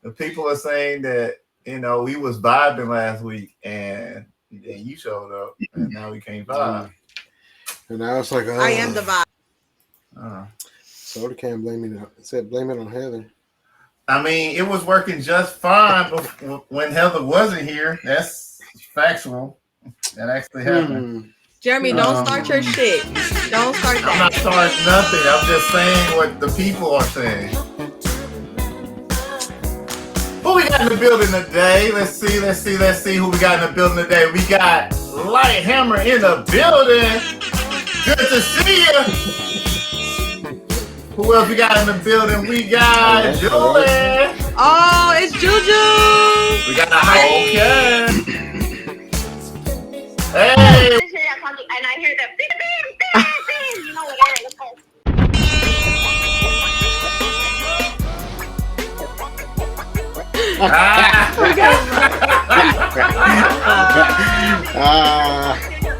The people are saying that we was vibing last week, and then you showed up, and now we can't vibe. And now it's like, I am the vibe. So they can't blame me. It said blame it on Heather. I mean, it was working just fine when Heather wasn't here. That's factual. That actually happened. Jeremy, don't start your shit. Don't start that. I'm not starting nothing. I'm just saying what the people are saying. Who we got in the building today? Let's see who we got in the building today. We got Lighthammer in the building. Good to see you. Who else we got in the building? We got Julie. Oh, it's Juju. We got the whole cast. Hey. And I hear the bing, bing, bing, bing. You know what I mean?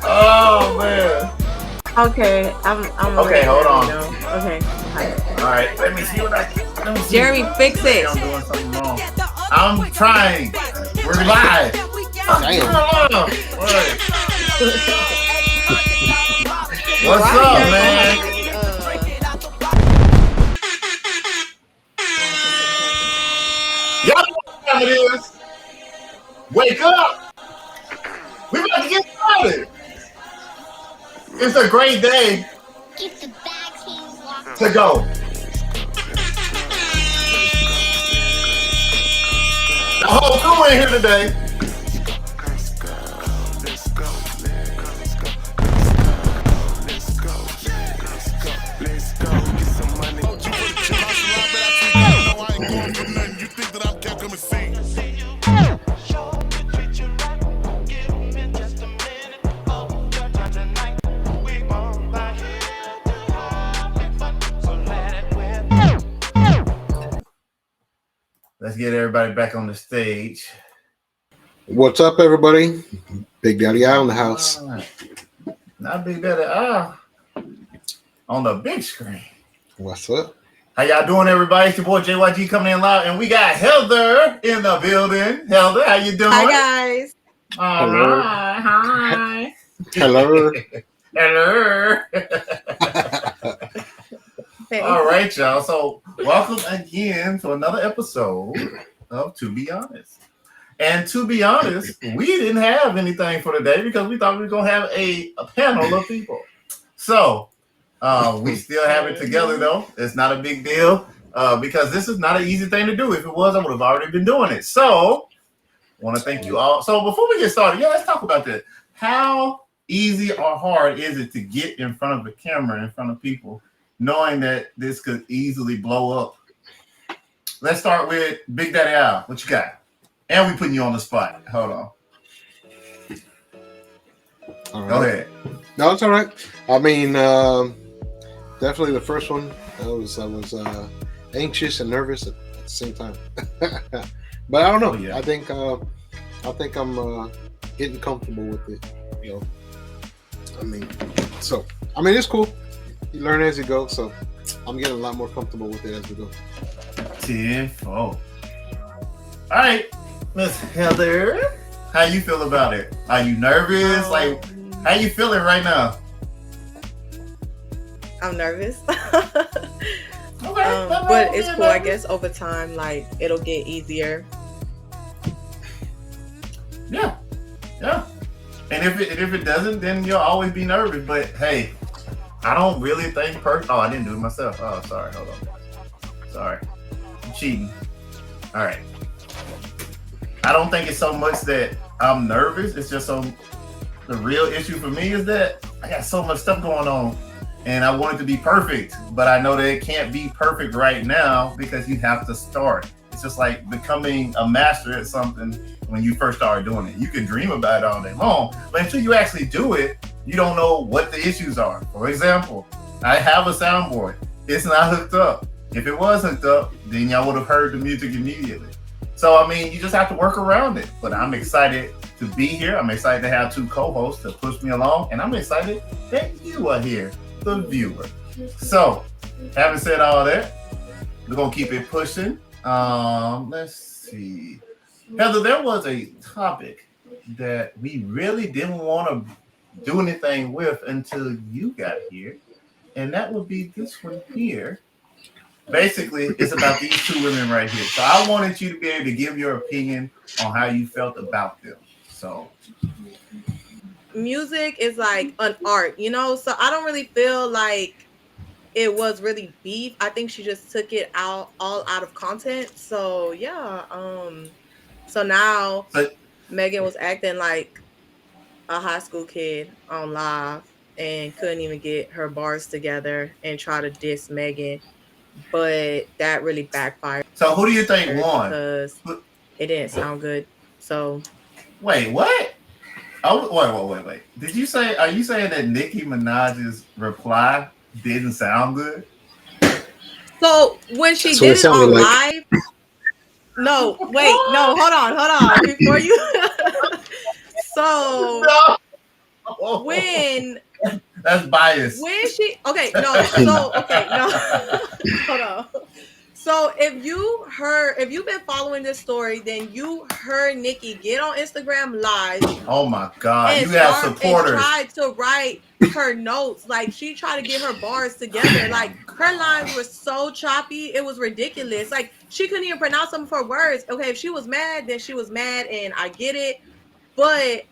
Oh man. Okay, I'm okay. Hold on. Okay. All right. Let me see what Jeremy, fix it. I'm doing something wrong. I'm trying. We're live. What's up, man? Y'all know what time it is. Wake up. We're about to get started. It's a great day to go. The whole crew in here today. Let's get everybody back on the stage. What's up, everybody? Big Daddy I on the house. Not Big Daddy on the big screen. What's up? How y'all doing, everybody? It's your boy JYG coming in live, and we got Heather in the building. Heather, how you doing? Hi, guys. All right. Hi. Hello. Hello. All right, y'all. So welcome again to another episode of To Be Honest. And to be honest, we didn't have anything for today because we thought we were going to have a panel of people. So we still have it together, though. It's not a big deal because this is not an easy thing to do. If it was, I would have already been doing it. So I want to thank you all. So before we get started, let's talk about that. How easy or hard is it to get in front of a camera, in front of people, knowing that this could easily blow up? Let's start with Big Daddy Al. What you got? And we putting you on the spot. Hold on. All right. Go ahead. No, it's all right. I mean, definitely the first one. I was anxious and nervous at the same time. But I don't know. Yeah. I think I'm getting comfortable with it. You know. I mean, it's cool. You learn as you go, so I'm getting a lot more comfortable with it as we go. 10-4. All right, Miss Heather, how you feel about it? Are you nervous? Like, how you feeling right now? I'm nervous. Okay, but it's cool. I guess over time, like, it'll get easier. Yeah. And if it doesn't, then you'll always be nervous. But hey, I don't really think Oh, I didn't do it myself. Oh, sorry. Hold on. Sorry. I'm cheating. All right. I don't think it's so much that I'm nervous. It's just the real issue for me is that I got so much stuff going on and I want it to be perfect, but I know that it can't be perfect right now because you have to start. It's just like becoming a master at something when you first start doing it. You can dream about it all day long, but until you actually do it, you don't know what the issues are. For example, I have a soundboard. It's not hooked up. If it was hooked up, then y'all would have heard the music immediately. So, I mean, you just have to work around it. But I'm excited to be here. I'm excited to have two co-hosts to push me along. And I'm excited that you are here, the viewer. So, having said all that, we're going to keep it pushing. Let's see. Heather, there was a topic that we really didn't want to do anything with until you got here, and that would be this one here. Basically, it's about these two women right here. So I wanted you to be able to give your opinion on how you felt about them. So Music is like an art, you know? So I don't really feel like it was really beef. I think she just took it out all out of content. So yeah, so now so Megan was acting like a high school kid on live and couldn't even get her bars together and try to diss Megan. But that really backfired so who do you think won? because it didn't sound good. So Wait, what? Oh, wait. Did you say? Are you saying that Nicki Minaj's reply didn't sound good? so when she That's what it did it sounded on like. live, no, wait, no, hold on. Before you so No. when That's biased. she hold on. So if you've been following this story, then you heard Nikki get on Instagram live Oh my God, and you have and supporters. tried to write her notes. Like she tried to get her bars together. Like her lines were so choppy, it was ridiculous. Like she couldn't even pronounce some of her words. Okay, if she was mad, then she was mad, and I get it. But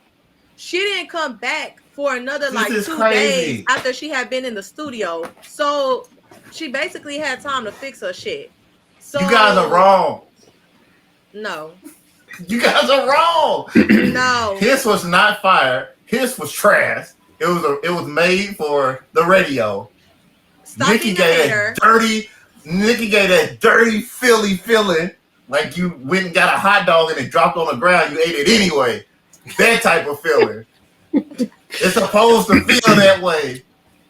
she didn't come back for another This like is 2 crazy. days after she had been in the studio. So she basically had time to fix her shit. So You guys are wrong. No. You guys are wrong. No. His was not fire. His was trash. It was made for the radio. Stop Nikki being a gave hater. that dirty Philly feeling like you went and got a hot dog and it dropped on the ground. You ate it anyway. That type of feeling. It's supposed to feel that way.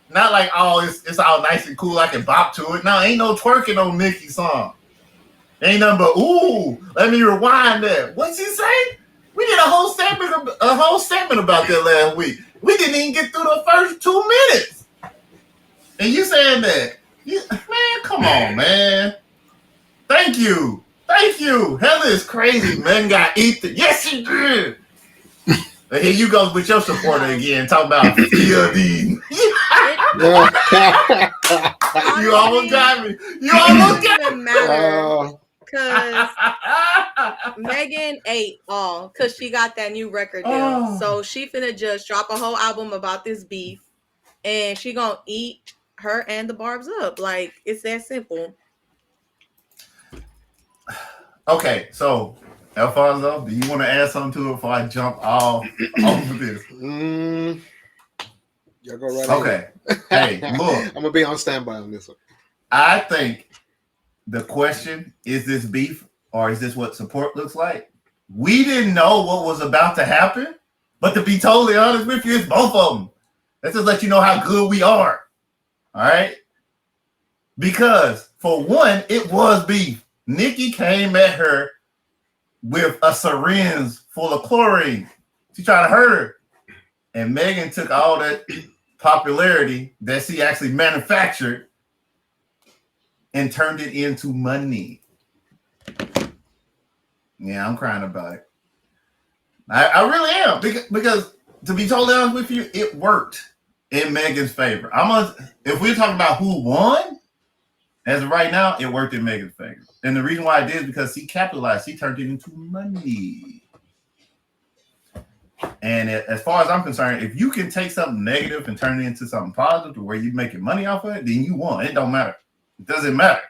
Not like, oh, it's all nice and cool. I can bop to it. No, ain't no twerking on Nicki's song. Ain't nothing but, ooh, let me rewind that. What's he say? We did a whole segment about that last week. We didn't even get through the first 2 minutes. And you saying that? Man, come on, man. Thank you. Heather is crazy. Man got Ethan. Yes, she did. And here you go with your supporter again, talking about PLD. You almost got me. It doesn't matter because Uh, Megan ate all because she got that new record deal. Oh. So she finna just drop a whole album about this beef, and she gonna eat her and the Barbs up. Like it's that simple. Okay, so Alfonso, do you want to add something to it before I jump off of this? Y'all go right Okay. Hey, look. I'm gonna be on standby on this one. I think the question is this beef or is this what support looks like? We didn't know what was about to happen, but to be totally honest with you, it's both of them. Let's just let you know how good we are. All right? Because for one, it was beef. Nikki came at her with a syringe full of chlorine. She tried to hurt her. And Megan took all that popularity that she actually manufactured and turned it into money. Yeah, I'm crying about it. I really am. Because to be totally honest with you, it worked in Megan's favor. If we're talking about who won, as of right now, it worked in Megan's favor. And the reason why it did is because she capitalized. She turned it into money. And as far as I'm concerned, if you can take something negative and turn it into something positive to where you're making money off of it, then you won. It don't matter. It doesn't matter.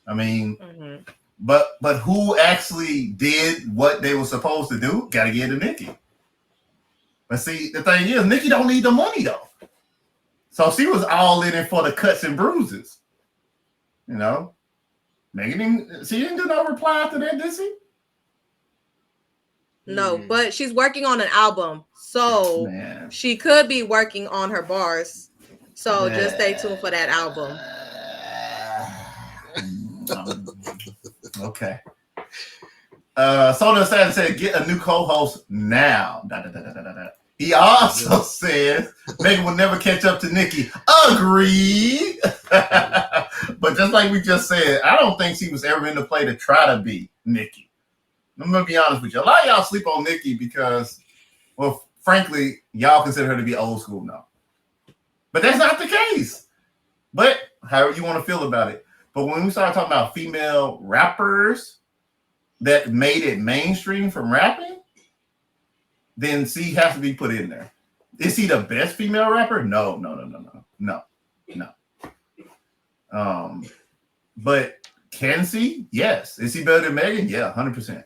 I mean, but who actually did what they were supposed to do? Got to get to Nikki. But see, the thing is, Nikki don't need the money though. So she was all in it for the cuts and bruises. You know, Megan didn't do no reply after that, did she? No, but she's working on an album, so she could be working on her bars. So just stay tuned for that album. Okay. Soda said, get a new co-host now. He also says Megan will never catch up to Nikki. Agreed. But just like we just said, I don't think she was ever in the play to try to be Nikki. I'm gonna be honest with you. A lot of y'all sleep on Nikki because, well, frankly, y'all consider her to be old school now. But that's not the case. But however you want to feel about it. But when we start talking about female rappers that made it mainstream from rapping, then C has to be put in there. Is he the best female rapper? No. But can C? Yes. Is he better than Megan? Yeah, 100%.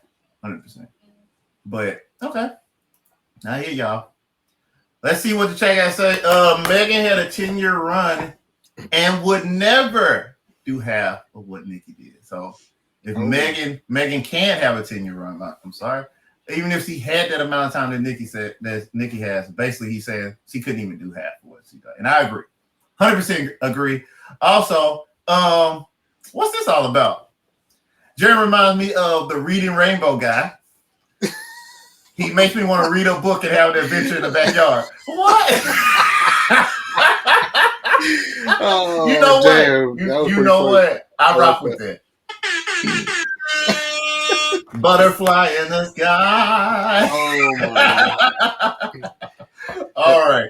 But okay. Now here y'all. Let's see what the chat guys say. Megan had a 10-year run and would never do half of what Nikki did. So if Megan can't have a 10-year run, I'm sorry. Even if she had that amount of time that Nikki has, basically he's saying she couldn't even do half of what she did. And I agree. 100% agree. Also, what's this all about? Jeremy reminds me of the Reading Rainbow guy. He makes me want to read a book and have an adventure in the backyard. What? Oh, you know damn. what? You know what? I rock with that. Butterfly in the sky. Oh my. All right.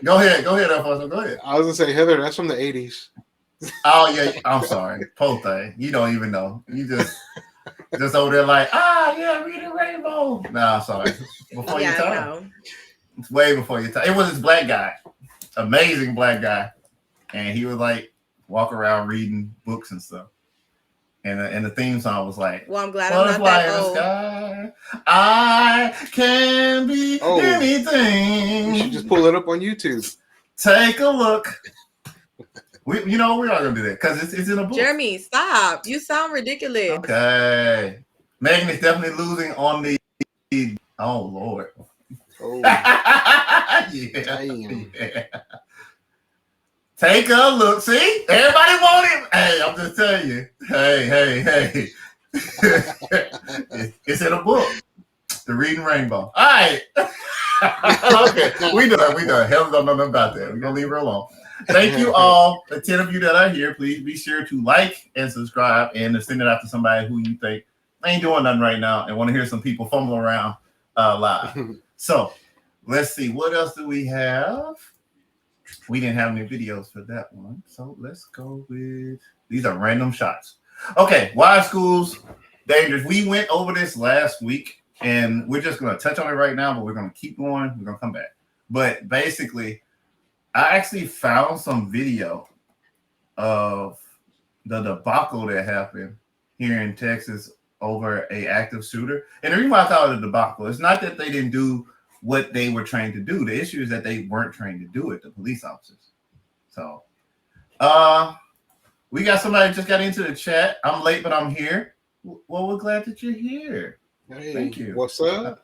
Go ahead, Alfonso. Go ahead. I was gonna say, Heather, that's from the 80s. Oh yeah, I'm sorry. Poor thing. You don't even know. You just over there like, Reading Rainbow. Nah, sorry. Before your time. It's way before your time. It was this black guy. Amazing black guy. And he would like walk around reading books and stuff. And the theme song was like, well, I'm glad I'm not that old. Sky, I can be anything. You should just pull it up on YouTube. Take a look. We're not gonna do that because it's in a book. Jeremy, stop. You sound ridiculous. Okay. Megan is definitely losing on the oh Lord. Oh. yeah. Take a look. See? Everybody want it. Hey, I'm just telling you. Hey. It's in a book. The Reading Rainbow. All right. Okay. We done. Hell don't know nothing about that. We're going to leave her alone. Thank you all. The 10 of you that are here, please be sure to like and subscribe and to send it out to somebody who you think ain't doing nothing right now and want to hear some people fumble around live. So let's see. What else do we have? We didn't have any videos for that one. So let's go with, these are random shots. Okay, why schools dangerous? We went over this last week and we're just going to touch on it right now, but we're going to keep going. We're going to come back. But basically, I actually found some video of the debacle that happened here in Texas over an active shooter. And the reason why I call it a debacle, it's not that they didn't do what they were trained to do. The issue is that they weren't trained to do it, the police officers. So, we got somebody just got into the chat. I'm late, but I'm here. Well, we're glad that you're here. Hey, thank you. What's up?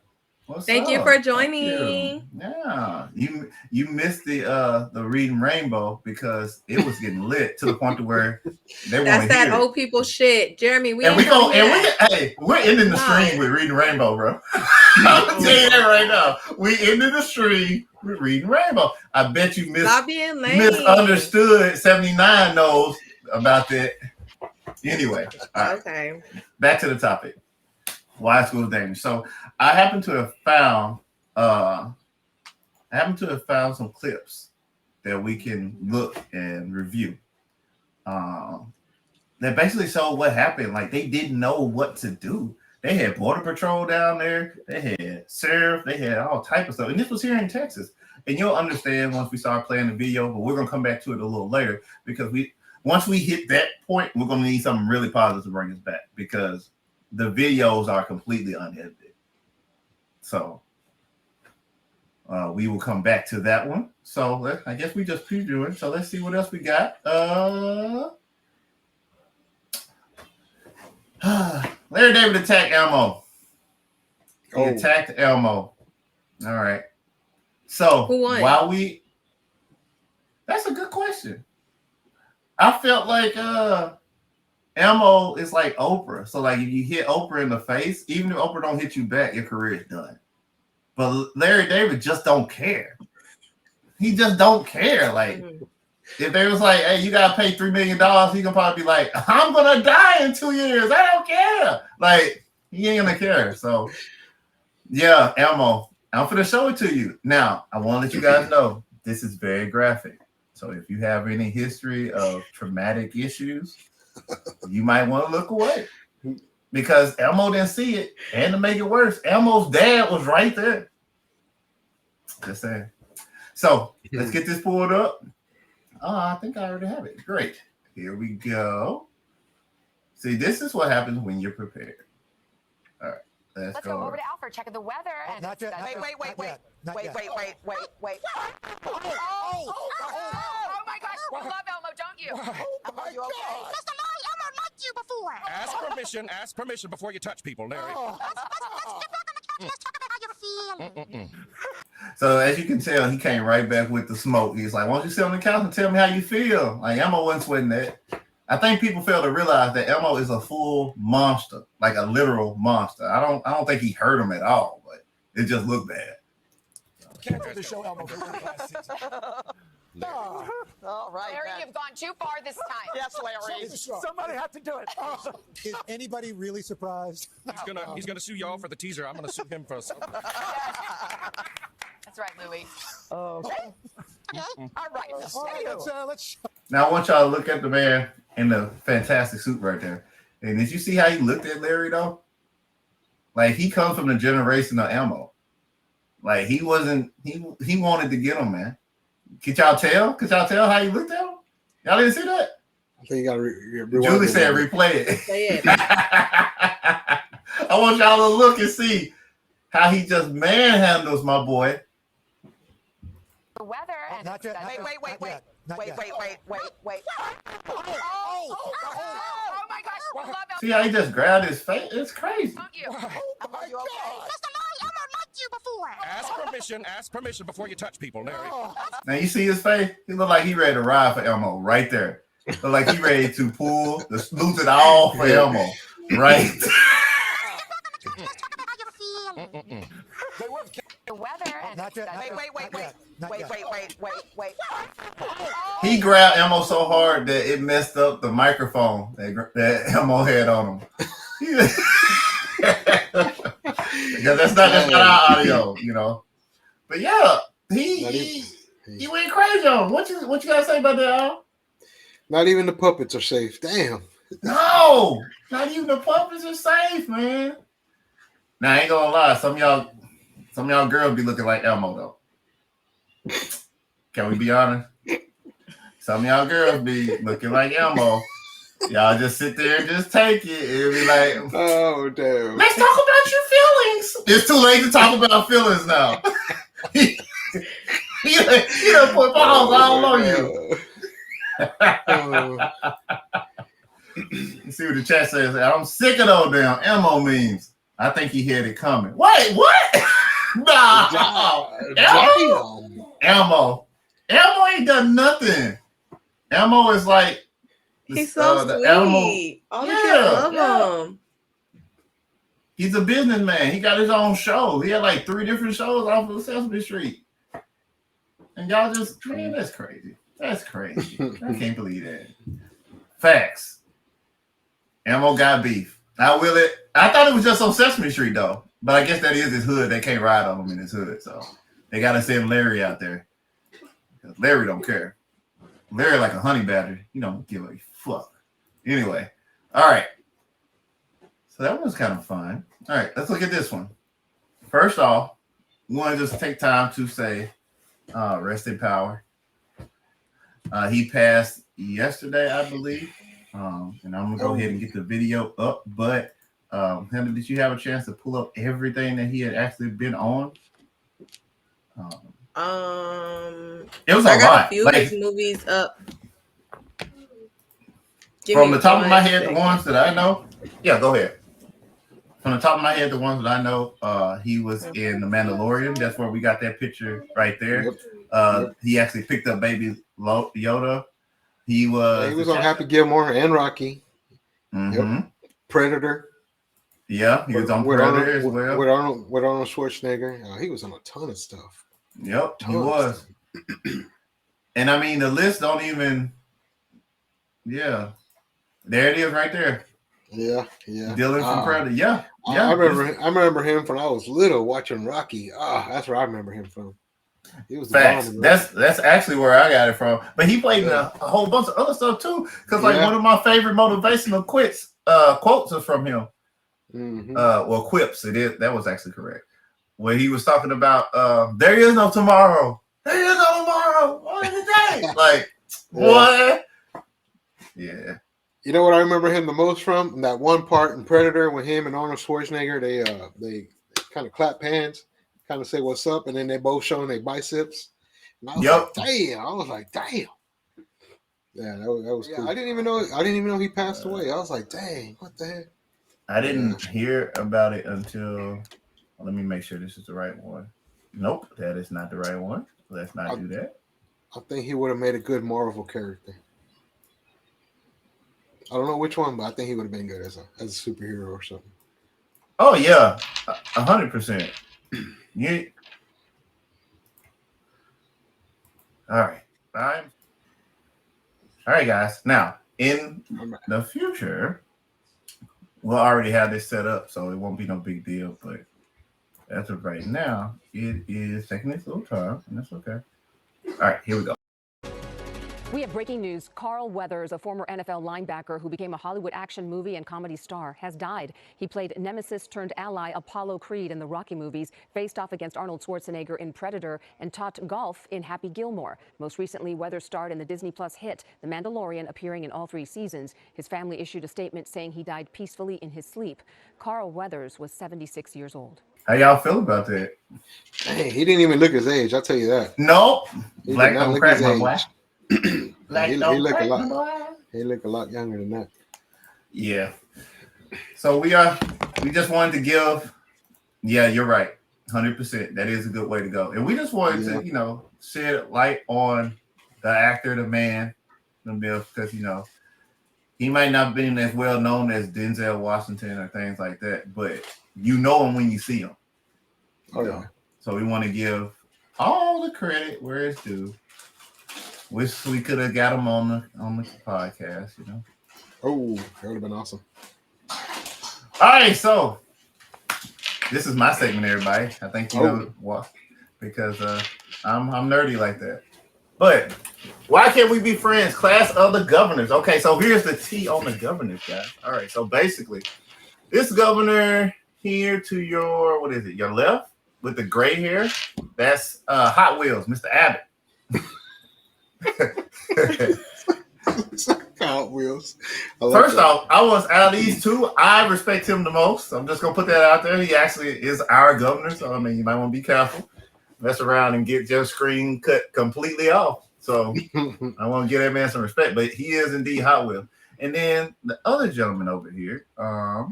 Thank you for joining. Yeah, you missed the Reading Rainbow because it was getting lit to the point to where they want to hear that it. old people shit, Jeremy. We're ending the stream with Reading Rainbow, bro. I'm gonna tell you that right now. We ended the stream with Reading Rainbow. I bet you misunderstood. 79 knows about that. Anyway, all right. Okay. Back to the topic. Why school is dangerous. So I happen to have found some clips that we can look and review. That basically show what happened. Like they didn't know what to do. They had Border Patrol down there. They had sheriff. They had all type of stuff. And this was here in Texas. And you'll understand once we start playing the video. But we're gonna come back to it a little later because once we hit that point, we're gonna need something really positive to bring us back because the videos are completely unedited. So we will come back to that one. So I guess we just previewing. So let's see what else we got. Larry David attacked Elmo. He attacked Elmo. All right. So who won? That's a good question. I felt like Elmo is like Oprah. So like if you hit Oprah in the face, even if Oprah don't hit you back, your career is done. But Larry David just don't care. He just don't care. Like, if they was like, hey, you gotta pay $3 million, he gonna probably be like, I'm gonna die in 2 years. I don't care. Like, he ain't gonna care. So, yeah, Elmo, I'm gonna show it to you. Now, I want to let you guys know this is very graphic. So, if you have any history of traumatic issues, you might want to look away because Elmo didn't see it. And to make it worse, Elmo's dad was right there. Just saying. So, let's get this pulled up. Oh, I think I already have it. Great. Here we go. See, this is what happens when you're prepared. All right. Let's go over to Alfred, checking the weather. And Not yet. Wait. Wait. Oh my gosh, you love Elmo, don't you? Elmo, you okay? Mr. Larry, Elmo liked you before. Ask permission before you touch people, Larry. Let's get back on the couch. Let's talk about how you feel. So as you can tell, he came right back with the smoke. He's like, why don't you sit on the couch and tell me how you feel? Like Elmo wasn't sweating that. I think people fail to realize that Elmo is a full monster, like a literal monster. I don't think he hurt him at all, but it just looked bad. Can't do the show Elmo last season. All right. Larry, you've gone too far this time. Yes, Larry. Somebody have to do it. Is anybody really surprised? He's gonna sue y'all for the teaser. I'm gonna sue him for something. That's right, Louie. Okay. All right. All right, let's Now I want y'all to look at the man in the fantastic suit right there. And did you see how he looked at Larry though? Like he comes from the generation of Elmo. Like he wanted to get him, man. Could y'all tell? Could y'all tell how he looked at him? Y'all didn't see that? I think you got to Julie said replay it. Say it. I want y'all to look and see how he just manhandles my boy. The weather. And Not yet. Wait. Not yet. Oh my gosh, you love Elmo, See how he just grabbed his face? It's crazy. don't you? Elmo, you okay? Mr. Larry, Elmo liked you before. Ask permission before you touch people, Larry. Now you see his face? He look like he ready to ride for Elmo right there. Look like he ready to lose it all for Elmo. Right? Let's talk about how you feel. The weather. And Not yet. Wait. He grabbed Elmo so hard that it messed up the microphone that Elmo had on him. Because that's not our audio, you know. But yeah, he went crazy on him. What you gotta say about that, Al? Not even the puppets are safe. Damn. No, not even the puppets are safe, man. Now I ain't gonna lie, some of y'all girls be looking like Elmo though. Can we be honest? Some of y'all girls be looking like Elmo. Y'all just sit there and just take it and be like, Oh, damn. let's talk about your feelings. It's too late to talk about feelings now. he done put balls all on you. You see what the chat says? I'm sick of those damn Elmo memes. I think he had it coming. Wait, what? Nah. Elmo ain't done nothing. Elmo is like He's so sweet. Elmo. All the kids love him. He's a businessman. He got his own show. He had like 3 different shows off of Sesame Street. And y'all just, man, that's crazy. That's crazy. I can't believe that. Facts. Elmo got beef. I thought it was just on Sesame Street though. But I guess that is his hood. They can't ride on him in his hood. So they got to send Larry out there. Because Larry don't care. Larry like a honey badger. He don't give a fuck. Anyway. All right. So that was kind of fun. All right. Let's look at this one. First off, we want to just take time to say rest in power. He passed yesterday, I believe. And I'm going to go ahead and get the video up. But Heather, did you have a chance to pull up everything that he had actually been on? It was a lot. A few of his movies up. From the top of my head, the ones that I know. Yeah, go ahead. From the top of my head, the ones that I know, he was in The Mandalorian. That's where we got that picture right there. Yep. He actually picked up Baby Yoda. He was on Happy Gilmore and Rocky. Mm-hmm. Yep. Predator. Yeah, he was on with Predator as Arnold, well. with Arnold Schwarzenegger. He was on a ton of stuff. Yep, he was. And I mean, the list don't even. Yeah, there it is, right there. Yeah. Dylan from Predator. Yeah. I remember him from I was little watching Rocky. That's where I remember him from. He was the Facts. bomb. That's actually where I got it from. But he played in a whole bunch of other stuff too. Because like one of my favorite motivational quotes are from him. Mm-hmm. Well, quips. It is. That was actually correct. When he was talking about there is no tomorrow. There is no tomorrow. Only today. Like what? Yeah. You know what I remember him the most from? That one part in Predator when him and Arnold Schwarzenegger they kind of clap hands, kind of say what's up, and then they both showing their biceps. And I was like, damn. I was like, damn. Yeah, that was cool. I didn't even know he passed away. I was like, dang, what the heck? I didn't hear about it until. Let me make sure this is the right one. Nope, that is not the right one. Let's not do that. I think he would have made a good Marvel character. I don't know which one, but I think he would have been good as a superhero or something. Oh yeah, 100%. Yeah. All right, guys. Now in the future, we'll already have this set up, so it won't be no big deal. But as of right now, it is taking its little time, and that's okay. All right, here we go. We have breaking news. Carl Weathers, a former NFL linebacker who became a Hollywood action movie and comedy star, has died. He played nemesis turned ally Apollo Creed in the Rocky movies, faced off against Arnold Schwarzenegger in Predator, and taught golf in Happy Gilmore. Most recently, Weathers starred in the Disney Plus hit The Mandalorian, appearing in all 3 seasons. His family issued a statement saying he died peacefully in his sleep. Carl Weathers was 76 years old. How y'all feel about that? Hey, he didn't even look his age. I'll tell you that. Nope. He Black did not don't look crack, his my age. boy. He looked a lot younger than that. Yeah. So we just wanted to give. Yeah, you're right. 100%. That is a good way to go. And we just wanted to, shed light on the actor, the man, the myth, because he might not have been as well known as Denzel Washington or things like that, but you know him when you see him. Yeah. So we want to give all the credit where it's due. Wish we could have got him on the podcast, Oh, that would have been awesome. All right, so this is my segment, everybody. I think you know what, because I'm nerdy like that. But why can't we be friends? Class of the governors. Okay, so here's the T on the governors, guys. All right, so basically, this governor here to your your left with the gray hair, that's Hot Wheels, Mr. Abbott. Hot Wheels. First off, out of these two, I respect him the most. I'm just gonna put that out there. He actually is our governor, so I mean, you might want to be careful. Mess around and get your screen cut completely off. So I want to give that man some respect, but he is indeed Hot Wheels. And then the other gentleman over here, I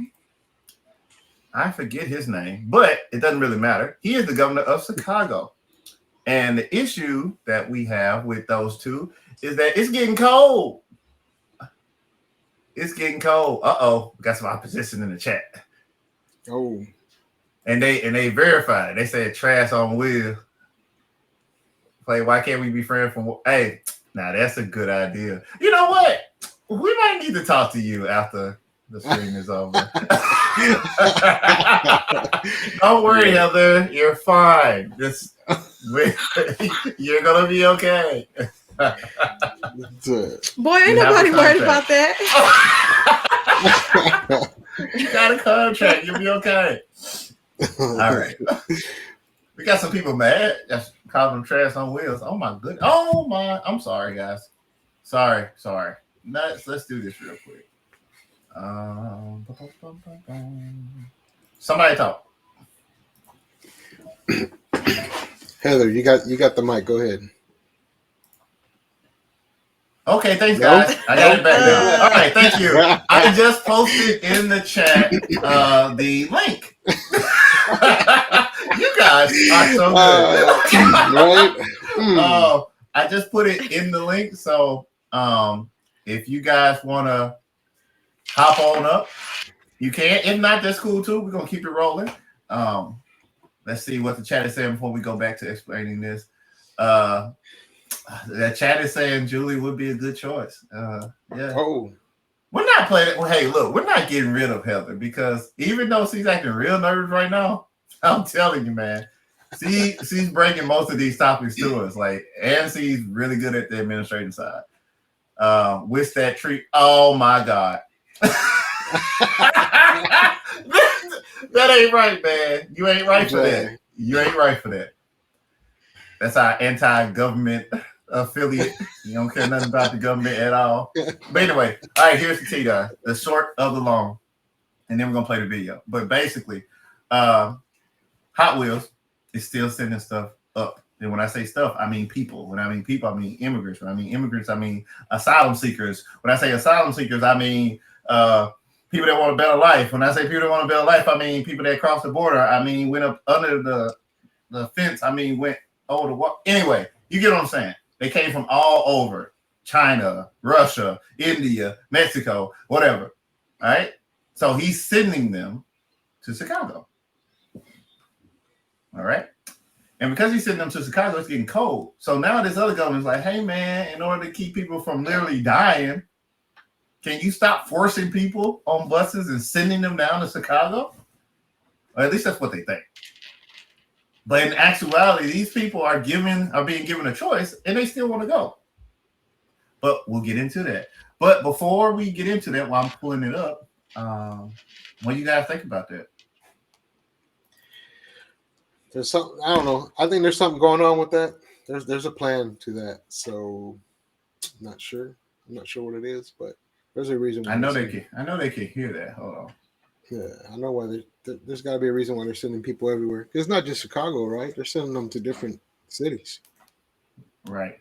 forget his name, but it doesn't really matter. He is the governor of Chicago. And the issue that we have with those two is that it's getting cold. It's getting cold. Uh-oh. Got some opposition in the chat. Oh. And they verified. They said trash on wheels. Play, why can't we be friends from hey, now that's a good idea. You know what? We might need to talk to you after the stream is over. Don't worry, Heather. You're fine. You're gonna be okay. Boy, ain't nobody worried about that. You got a contract. You'll be okay. All right. We got some people mad. That's calling them trash on wheels. Oh my goodness. Oh my. I'm sorry, guys. Sorry. Let's do this real quick. Somebody talk. Heather, you got the mic. Go ahead. Okay, thanks, guys. I got it back now. All right, thank you. I just posted in the chat the link. You guys are so good. Right? I just put it in the link. So if you guys want to hop on up You can. If not, that's cool too. We're gonna keep it rolling. Let's see what the chat is saying before we go back to explaining this. The chat is saying Julie would be a good choice. Yeah. Oh, We're not playing it. Well, hey, look, we're not getting rid of Heather because even though she's acting real nervous right now, I'm telling you, man, she's bringing most of these topics to us. Like, and she's really good at the administrative side. With that treat, oh my God. That ain't right, man. You ain't right for that. You ain't right for that. That's our anti-government affiliate. You don't care nothing about the government at all. But anyway, all right, here's the tea, guys. The short of the long. And then we're going to play the video. But basically, Hot Wheels is still sending stuff up. And when I say stuff, I mean people. When I mean people, I mean immigrants. When I mean immigrants, I mean asylum seekers. When I say asylum seekers, I mean people that want a better life. When I say people that want a better life, I mean people that cross the border. I mean went up under the fence. I mean went over the wall. Anyway, you get what I'm saying. They came from all over. China, Russia, India, Mexico, whatever. All right? So he's sending them to Chicago. All right? And because he's sending them to Chicago, it's getting cold. So now this other government's like, hey, man, in order to keep people from literally dying, can you stop forcing people on buses and sending them down to Chicago? Or at least that's what they think. But in actuality, these people are being given a choice, and they still want to go. But we'll get into that. But before we get into that, while I'm pulling it up, what do you guys think about that? there's something. I don't know. I think there's something going on with that. There's a plan to that. So I'm not sure. I'm not sure what it is, but there's a reason. I know they can hear that. Hold on. Yeah, I know why. There's got to be a reason why they're sending people everywhere. It's not just Chicago, right? They're sending them to different cities. Right.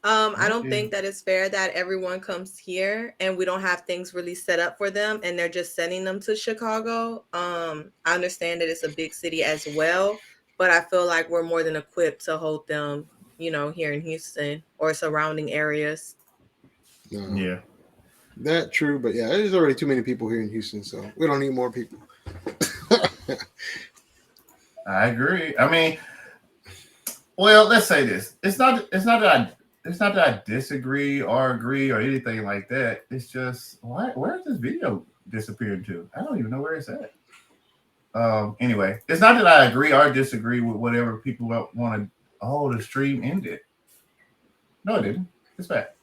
I don't think that it's fair that everyone comes here and we don't have things really set up for them and they're just sending them to Chicago. I understand that it's a big city as well, but I feel like we're more than equipped to hold them, here in Houston or surrounding areas. Yeah. That true, but yeah, there's already too many people here in Houston, so we don't need more people. I agree. I mean, well, let's say this. It's not that I disagree or agree or anything like that. It's just where's this video disappeared to? I don't even know where it's at. Anyway, it's not that I agree or disagree with whatever people want to. Oh, the stream ended. No, it didn't. It's back.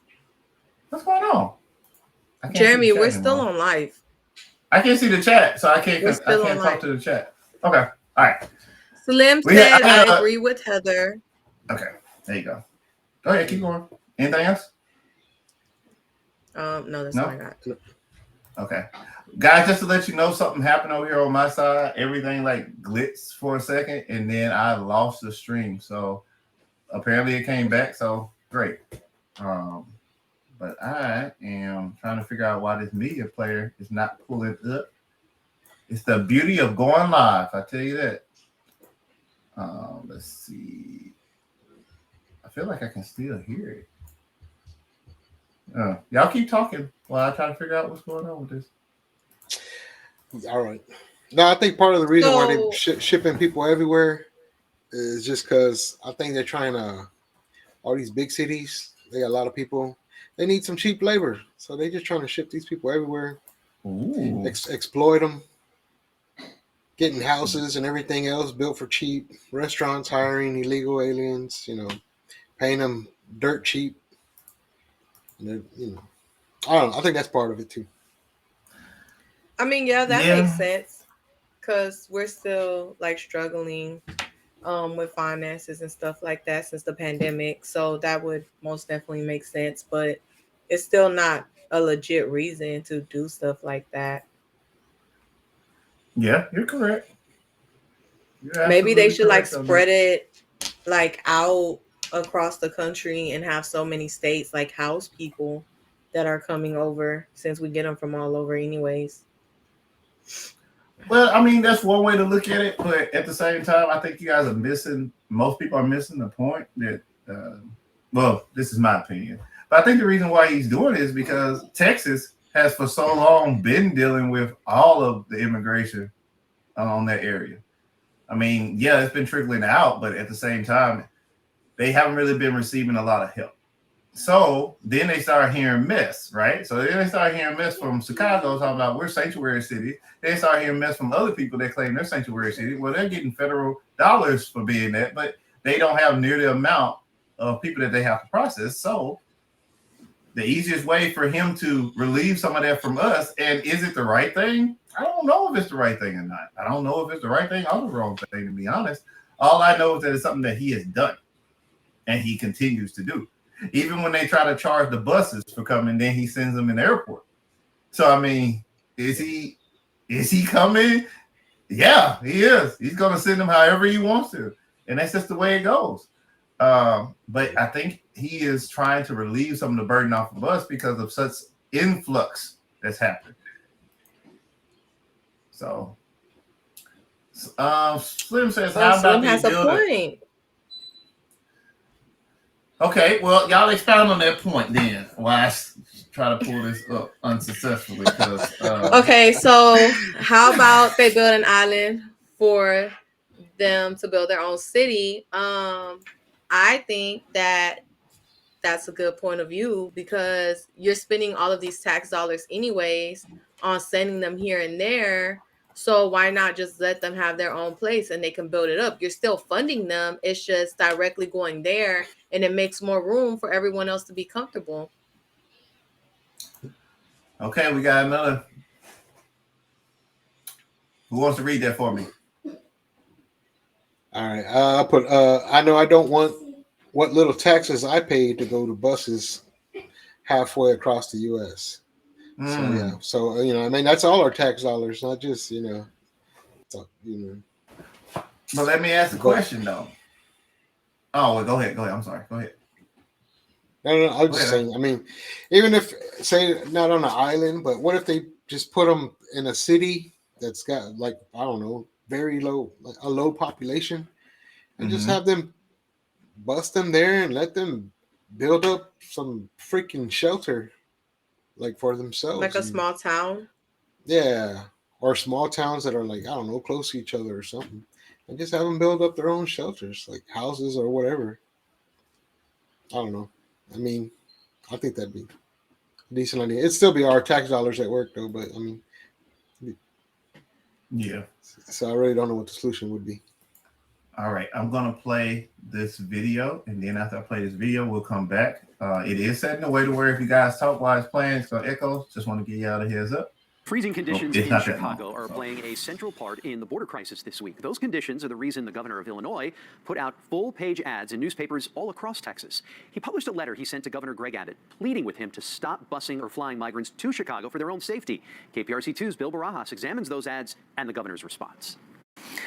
What's going on? Jeremy, we're still on live. I can't see the chat, so I can't talk to the chat. Okay. All right. Slim said, I agree with Heather. Okay. There you go. Go ahead. Keep going. Anything else? No, that's all I got. Okay. Guys, just to let you know, something happened over here on my side. Everything like blitzed for a second, and then I lost the stream. So apparently it came back. So great. But I am trying to figure out why this media player is not pulling up. It's the beauty of going live. I tell you that. Let's see. I feel like I can still hear it. Y'all keep talking while I try to figure out what's going on with this. All right. No, I think part of the reason why they're shipping people everywhere is just because I think they're trying to, all these big cities, they got a lot of people. They need some cheap labor. So they're just trying to ship these people everywhere, exploit them, getting houses and everything else built for cheap, restaurants hiring illegal aliens, paying them dirt cheap. And I don't know. I think that's part of it too. I mean, yeah, that makes sense because we're still like struggling with finances and stuff like that since the pandemic. So that would most definitely make sense, but it's still not a legit reason to do stuff like that. Yeah, you're correct. Maybe they should like spread it like out across the country and have so many states like house people that are coming over since we get them from all over anyways. Well, I mean, that's one way to look at it, but at the same time, I think you guys most people are missing the point that, well, this is my opinion. But I think the reason why he's doing it is because Texas has for so long been dealing with all of the immigration on that area. I mean, yeah, it's been trickling out, but at the same time, they haven't really been receiving a lot of help. So then they start hearing mess, right? So then they start hearing mess from Chicago talking about we're sanctuary city. They start hearing mess from other people that claim they're sanctuary city. Well, they're getting federal dollars for being that, but they don't have near the amount of people that they have to process. So the easiest way for him to relieve some of that from us, and is it the right thing? I don't know if it's the right thing or not. I don't know if it's the right thing or the wrong thing, to be honest. All I know is that it's something that he has done and he continues to do. Even when they try to charge the buses for coming, then he sends them in the airport. So, I mean, is he coming? Yeah, he is. He's going to send them however he wants to. And that's just the way it goes. But I think he is trying to relieve some of the burden off of us because of such influx that's happened. So, Slim says, "How about Slim has a point." Okay, well, y'all expound on that point then. While I try to pull this up unsuccessfully. Okay, so how about they build an island for them to build their own city? I think that that's a good point of view because you're spending all of these tax dollars anyways on sending them here and there. So why not just let them have their own place and they can build it up? You're still funding them. It's just directly going there and it makes more room for everyone else to be comfortable. Okay, we got another. Who wants to read that for me? All right. I put I know I don't want what little taxes I paid to go to buses halfway across the US. So yeah. So I mean that's all our tax dollars, not just, so, But let me ask the question though. Oh, well, go ahead. I'm sorry. Go ahead. No, I was just saying, I mean, even if, say, not on an island, but what if they just put them in a city that's got, like, I don't know, very low, like a low population, and just have them bust them there and let them build up some freaking shelter, like, for themselves. Like a small town? Yeah. Or small towns that are, like, I don't know, close to each other or something. And just have them build up their own shelters, like houses or whatever. I don't know. I mean, I think that'd be a decent idea. It'd still be our tax dollars at work, though. But I mean, yeah. So I really don't know what the solution would be. All right, I'm gonna play this video, and then after I play this video, we'll come back. It is set in a way to where if you guys talk while it's playing, it's gonna echo. Just want to give y'all a heads up. Freezing conditions in Chicago are playing a central part in the border crisis this week. Those conditions are the reason the governor of Illinois put out full-page ads in newspapers all across Texas. He published a letter he sent to Governor Greg Abbott, pleading with him to stop busing or flying migrants to Chicago for their own safety. KPRC2's Bill Barajas examines those ads and the governor's response.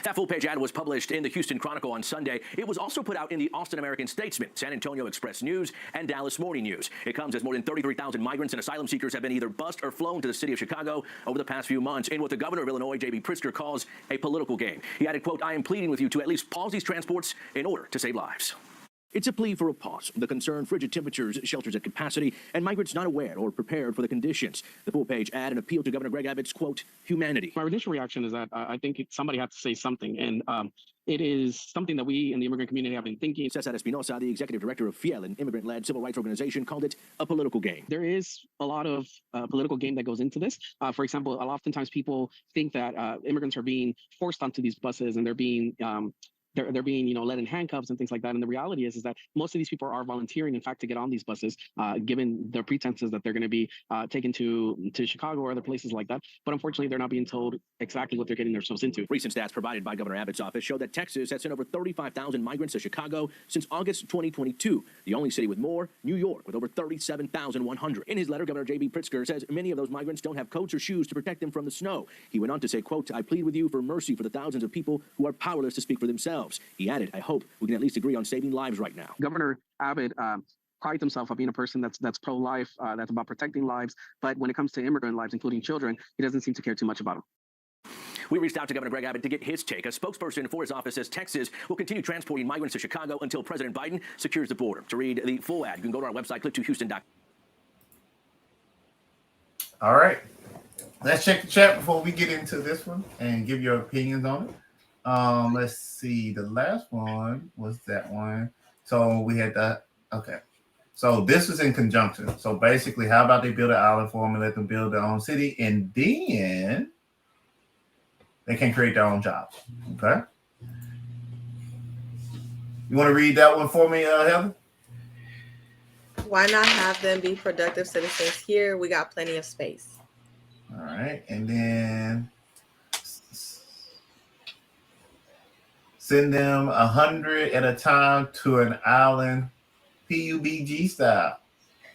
That full-page ad was published in the Houston Chronicle on Sunday. It was also put out in the Austin American-Statesman, San Antonio Express News, and Dallas Morning News. It comes as more than 33,000 migrants and asylum seekers have been either bused or flown to the city of Chicago over the past few months in what the governor of Illinois, J.B. Pritzker, calls a political game. He added, quote, "I am pleading with you to at least pause these transports in order to save lives." It's a plea for a pause. The concern, frigid temperatures, shelters at capacity, and migrants not aware or prepared for the conditions. The full-page ad, an appeal to Governor Greg Abbott's, quote, humanity. My initial reaction is that I think somebody had to say something, and it is something that we in the immigrant community have been thinking. Cesar Espinosa, the executive director of FIEL, an immigrant-led civil rights organization, called it a political game. There is a lot of political game that goes into this. For example, oftentimes people think that immigrants are being forced onto these buses and they're being they're being, led in handcuffs and things like that. And the reality is that most of these people are volunteering, in fact, to get on these buses, given their pretenses that they're going to be taken to Chicago or other places like that. But unfortunately, they're not being told exactly what they're getting themselves into. Recent stats provided by Governor Abbott's office show that Texas has sent over 35,000 migrants to Chicago since August 2022. The only city with more, New York, with over 37,100. In his letter, Governor J.B. Pritzker says many of those migrants don't have coats or shoes to protect them from the snow. He went on to say, quote, "I plead with you for mercy for the thousands of people who are powerless to speak for themselves." He added, "I hope we can at least agree on saving lives right now." Governor Abbott prides himself on being a person that's pro-life, that's about protecting lives. But when it comes to immigrant lives, including children, he doesn't seem to care too much about them. We reached out to Governor Greg Abbott to get his take. A spokesperson for his office says Texas will continue transporting migrants to Chicago until President Biden secures the border. To read the full ad, you can go to our website, click to Houston.com. All right. Let's check the chat before we get into this one and give your opinions on it. Let's see. The last one was that one. So we had that. Okay. So this was in conjunction. So basically, how about they build an island for them and let them build their own city, and then they can create their own jobs. Okay. You want to read that one for me, Heather? Why not have them be productive citizens here? We got plenty of space. All right, and then send them 100 at a time to an island, PUBG style.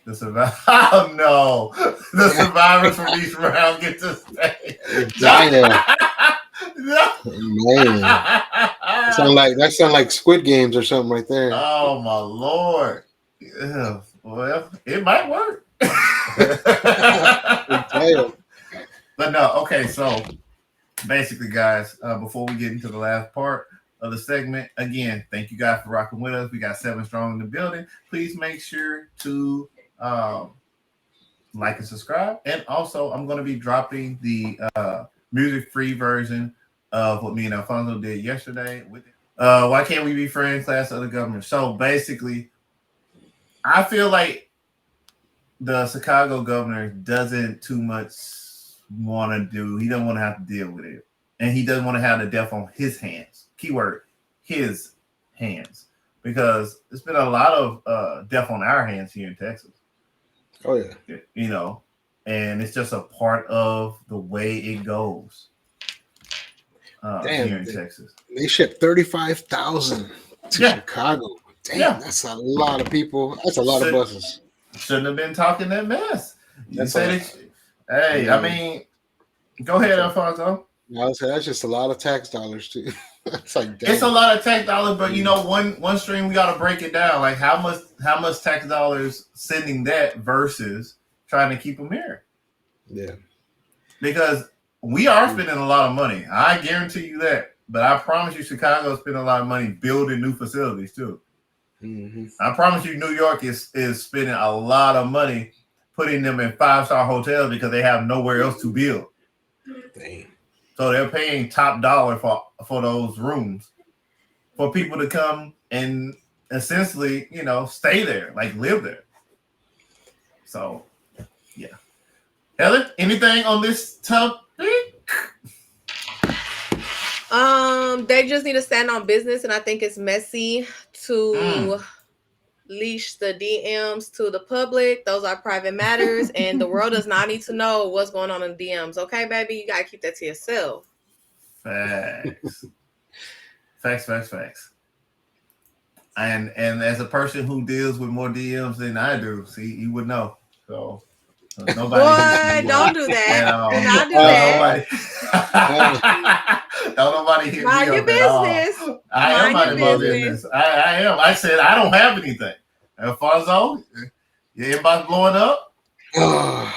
The survivor. Oh no! The survivors from each round get to stay. Damn. Man. That sound like Squid Games or something right there. Oh my lord! Yeah, well, it might work. But no, okay. So basically, guys, before we get into the last part of the segment, again, thank you guys for rocking with us. We got 7 strong in the building. Please make sure to like and subscribe. And also, I'm going to be dropping the music-free version of what me and Alfonso did yesterday. Why can't we be friends, class of the government? So basically, I feel like the Chicago governor doesn't too much want to do. He doesn't want to have to deal with it. And he doesn't want to have the death on his hands. Keyword, his hands. Because it's been a lot of death on our hands here in Texas. Oh, yeah. You know, and it's just a part of the way it goes here in Texas. They shipped 35,000 to Chicago. Damn, that's a lot of people. That's a lot of buses. Shouldn't have been talking that mess. You Hey, I mean, go ahead, Alfonso. I would say that's just a lot of tax dollars too. It's like, damn. It's a lot of tax dollars, but you know, one stream we got to break it down. Like how much tax dollars sending that versus trying to keep them here. Yeah, because we are spending a lot of money. I guarantee you that. But I promise you, Chicago is spending a lot of money building new facilities too. Mm-hmm. I promise you, New York is spending a lot of money putting them in 5-star hotels because they have nowhere else to build. Dang. So they're paying top dollar for those rooms for people to come and essentially, you know, stay there, like live there. So, yeah. Heather, anything on this topic? They just need to stand on business, and I think it's messy to leash the DMs to the public. Those are private matters, and the world does not need to know what's going on in DMs. Okay, baby, you gotta keep that to yourself. Facts. Facts. And as a person who deals with more DMs than I do, see, you would know. So nobody. Boy, don't do that. Do not do that. Nobody hit Mind me your up at all. business. I am minding my business. I am. I said I don't have anything. Alfonso, your inbox blowing up? I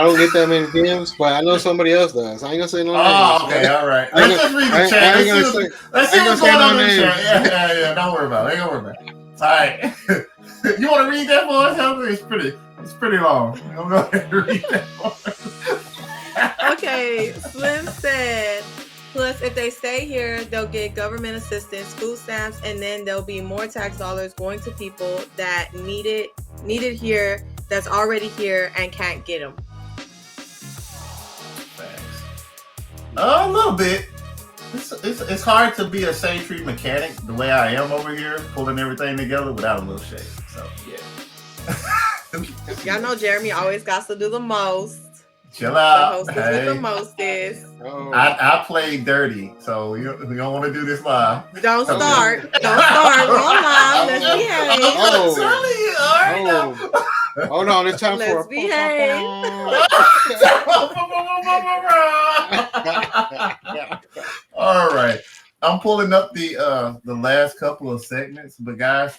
don't get that many DMs, but I know somebody else does. I ain't gonna say no names. Oh, okay, all right. Let's just read the chat. Let's see what's going on in the chat. Yeah. Don't worry about it. All right. You want to read that for us, Heather? It's pretty long. I'm going to read that for us. Okay, Slim said, plus if they stay here, they'll get government assistance, food stamps, and then there'll be more tax dollars going to people that need it here, that's already here and can't get them. A little bit. It's hard to be a shade tree mechanic the way I am over here, pulling everything together without a little shade. So yeah. Y'all know Jeremy always got to do the most. Chill out. The hostess with the mostest. I play dirty, so you don't want to do this live. Don't start. Don't start. We're on live. Let's behave. Hold on, it's time Let's for behave. All right. I'm pulling up the last couple of segments, but guys,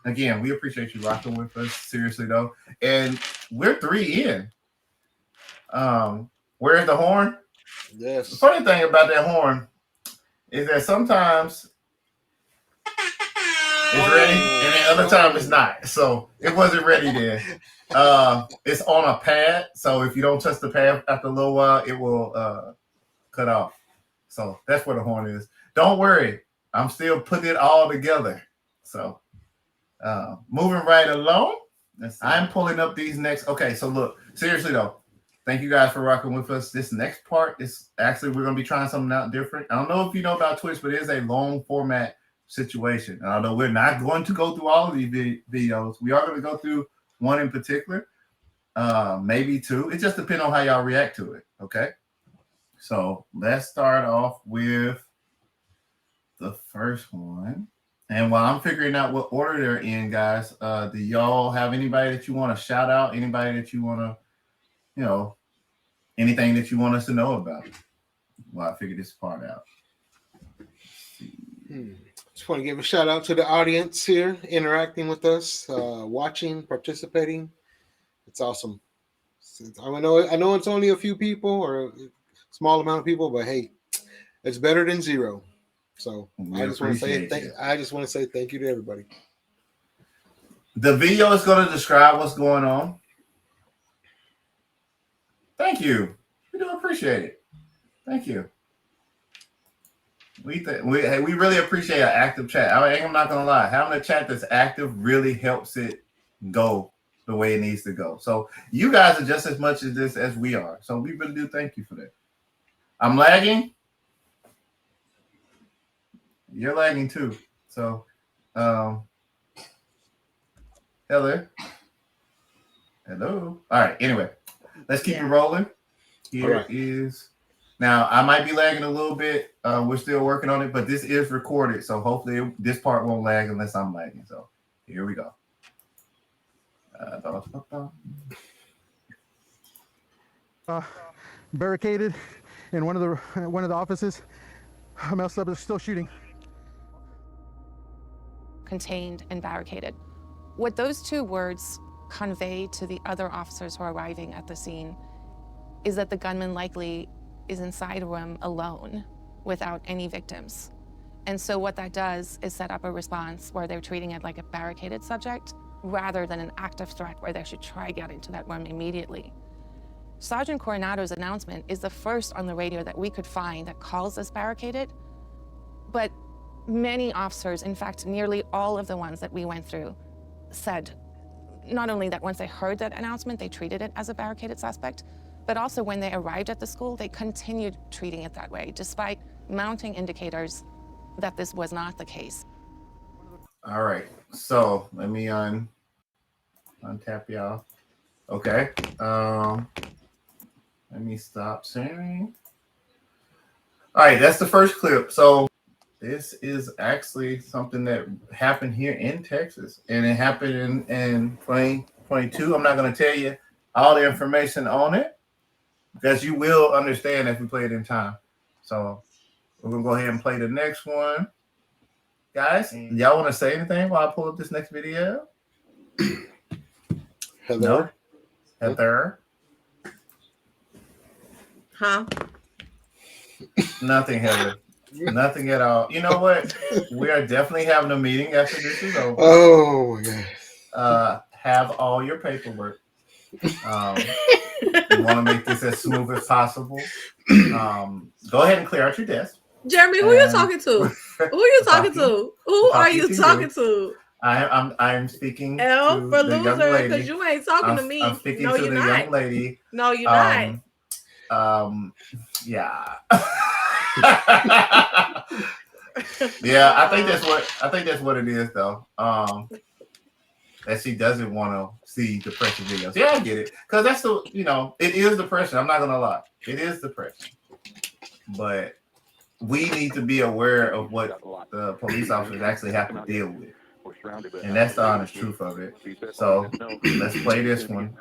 again, we appreciate you rocking with us. Seriously though, and we're 3 in. Where's the horn? Yes. The funny thing about that horn is that sometimes It's ready, and the other time it's not. So it wasn't ready then. It's on a pad, so if you don't touch the pad after a little while, it will cut off. So that's where the horn is. Don't worry, I'm still putting it all together. So moving right along, I'm pulling up these next. Okay, so look, seriously though, thank you guys for rocking with us. This next part is actually we're gonna be trying something out different. I don't know if you know about Twitch, but it is a long format situation. And although we're not going to go through all of these videos, we are going to go through one in particular, maybe two. It just depends on how y'all react to it. Okay, so let's start off with the first one. And while I'm figuring out what order they're in, guys, do y'all have anybody that you want to shout out? Anybody that you want to, anything that you want us to know about? Well, I figured this part out. Just want to give a shout out to the audience here, interacting with us, watching, participating. It's awesome. I know it's only a few people or a small amount of people, but hey, it's better than zero. So I just want to say thank you to everybody. The video is going to describe what's going on. Thank you. We do appreciate it. Thank you. We really appreciate an active chat. I'm not gonna lie, having a chat that's active really helps it go the way it needs to go. So you guys are just as much as this as we are. So we really do thank you for that. I'm lagging. You're lagging too. So hello. All right. Anyway, let's keep it rolling. Here is. Now, I might be lagging a little bit. We're still working on it, but this is recorded. So hopefully this part won't lag unless I'm lagging. So here we go. Barricaded in one of the offices. Mel Sleb is still shooting. Contained and barricaded. What those two words convey to the other officers who are arriving at the scene is that the gunman likely is inside a room alone without any victims. And so what that does is set up a response where they're treating it like a barricaded subject rather than an active threat where they should try getting to that room immediately. Sergeant Coronado's announcement is the first on the radio that we could find that calls this barricaded, but many officers, in fact, nearly all of the ones that we went through, said not only that once they heard that announcement, they treated it as a barricaded suspect, but also when they arrived at the school, they continued treating it that way, despite mounting indicators that this was not the case. All right, so let me untap y'all. Okay, let me stop sharing. All right, that's the first clip. So this is actually something that happened here in Texas, and it happened in 2022. I'm not going to tell you all the information on it, because you will understand if we play it in time. So we're going to go ahead and play the next one. Guys, y'all want to say anything while I pull up this next video? Heather? No? Heather? Huh? Nothing, Heather. Nothing at all. You know what? We are definitely having a meeting after this is over. Oh, my God. Have all your paperwork. We want to make this as smooth as possible. Go ahead and clear out your desk. Jeremy, who are you talking to? Who are you talking to? Who are you talking to? I'm speaking L to for the young loser, lady. because you ain't talking to me. I'm speaking No, to you're the not. young lady. No, you're not. Yeah. Yeah, I think that's what it is though. That she doesn't want to see depression videos. Yeah, I get it. Because that's it is depression. I'm not gonna lie. It is depression. But we need to be aware of what the police officers actually have to deal with. And that's the honest truth of it. So let's play this one.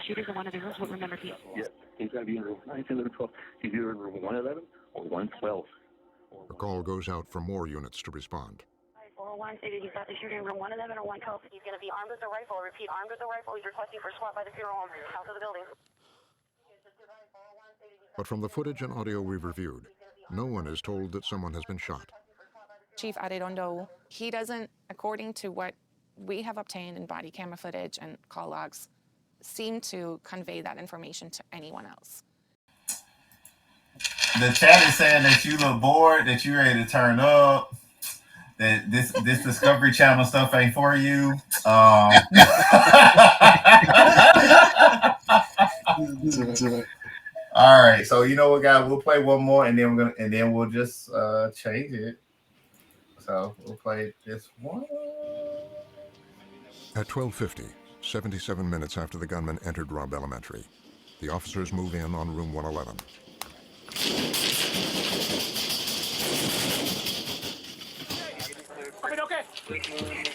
Shooters in one of the rooms will remember people. Yes, he's going to be in room 9, 10, 11, 12. He's either in room 111 or 112. A call goes out for more units to respond. 401 stated he's got the shooter in room 111 or 112. He's going to be armed with a rifle. Repeat, armed with a rifle. He's requesting for SWAT by the funeral home. South of the building. But from the footage and audio we've reviewed, no one is told that someone has been shot. Chief Arredondo, he doesn't, according to what we have obtained in body camera footage and call logs, seem to convey that information to anyone else. The chat is saying that you look bored, that you're ready to turn up, that this Discovery Channel stuff ain't for you. All right, so you know what, guys? We'll play one more, and then we'll just change it. So we'll play this one. At 12:50, 77 minutes after the gunman entered Robb Elementary, the officers move in on room 111. Okay.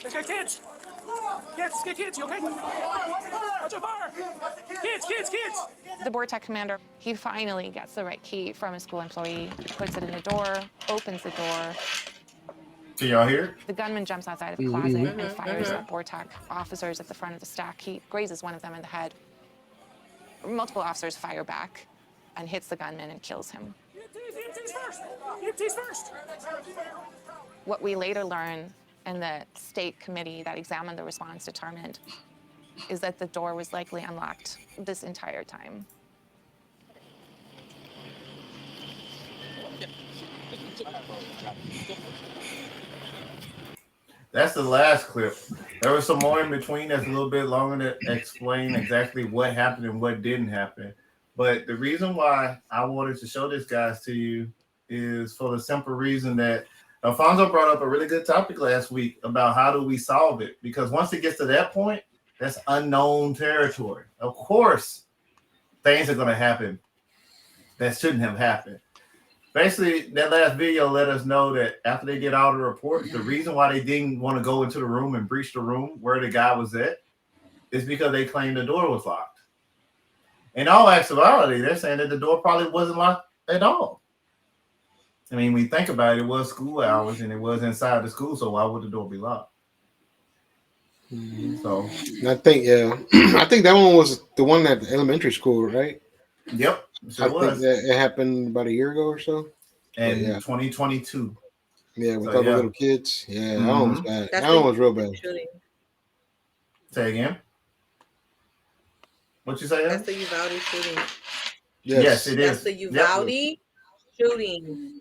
Let's get kids. Let's get kids. You okay? Watch your fire. Kids. The board tech commander, he finally gets the right key from a school employee, puts it in the door, opens the door. Can y'all hear? The gunman jumps outside of the closet and fires at board tech officers at the front of the stack. He grazes one of them in the head. Multiple officers fire back and hits the gunman and kills him. EMTs first. What we later learn, and the state committee that examined the response determined, is that the door was likely unlocked this entire time. That's the last clip. There was some more in between that's a little bit longer to explain exactly what happened and what didn't happen. But the reason why I wanted to show this, guys, to you is for the simple reason that Alfonso brought up a really good topic last week about how do we solve it? Because once it gets to that point, that's unknown territory. Of course, things are going to happen that shouldn't have happened. Basically, that last video let us know that after they get all the reports, the reason why they didn't want to go into the room and breach the room where the guy was at is because they claimed the door was locked. In all actuality, they're saying that the door probably wasn't locked at all. I mean, when you think about it, it was school hours and it was inside the school, so why would the door be locked? So I think, I think that one was the one at the elementary school, right? Yep, sure I was. think that it happened about a year ago or so. And 2022. Yeah, with all the little kids. Yeah, that one was bad. That's That one was real bad. Shooting. Say again. What you say? That's the Uvalde shooting. Yes, it is. That's the Uvalde shooting.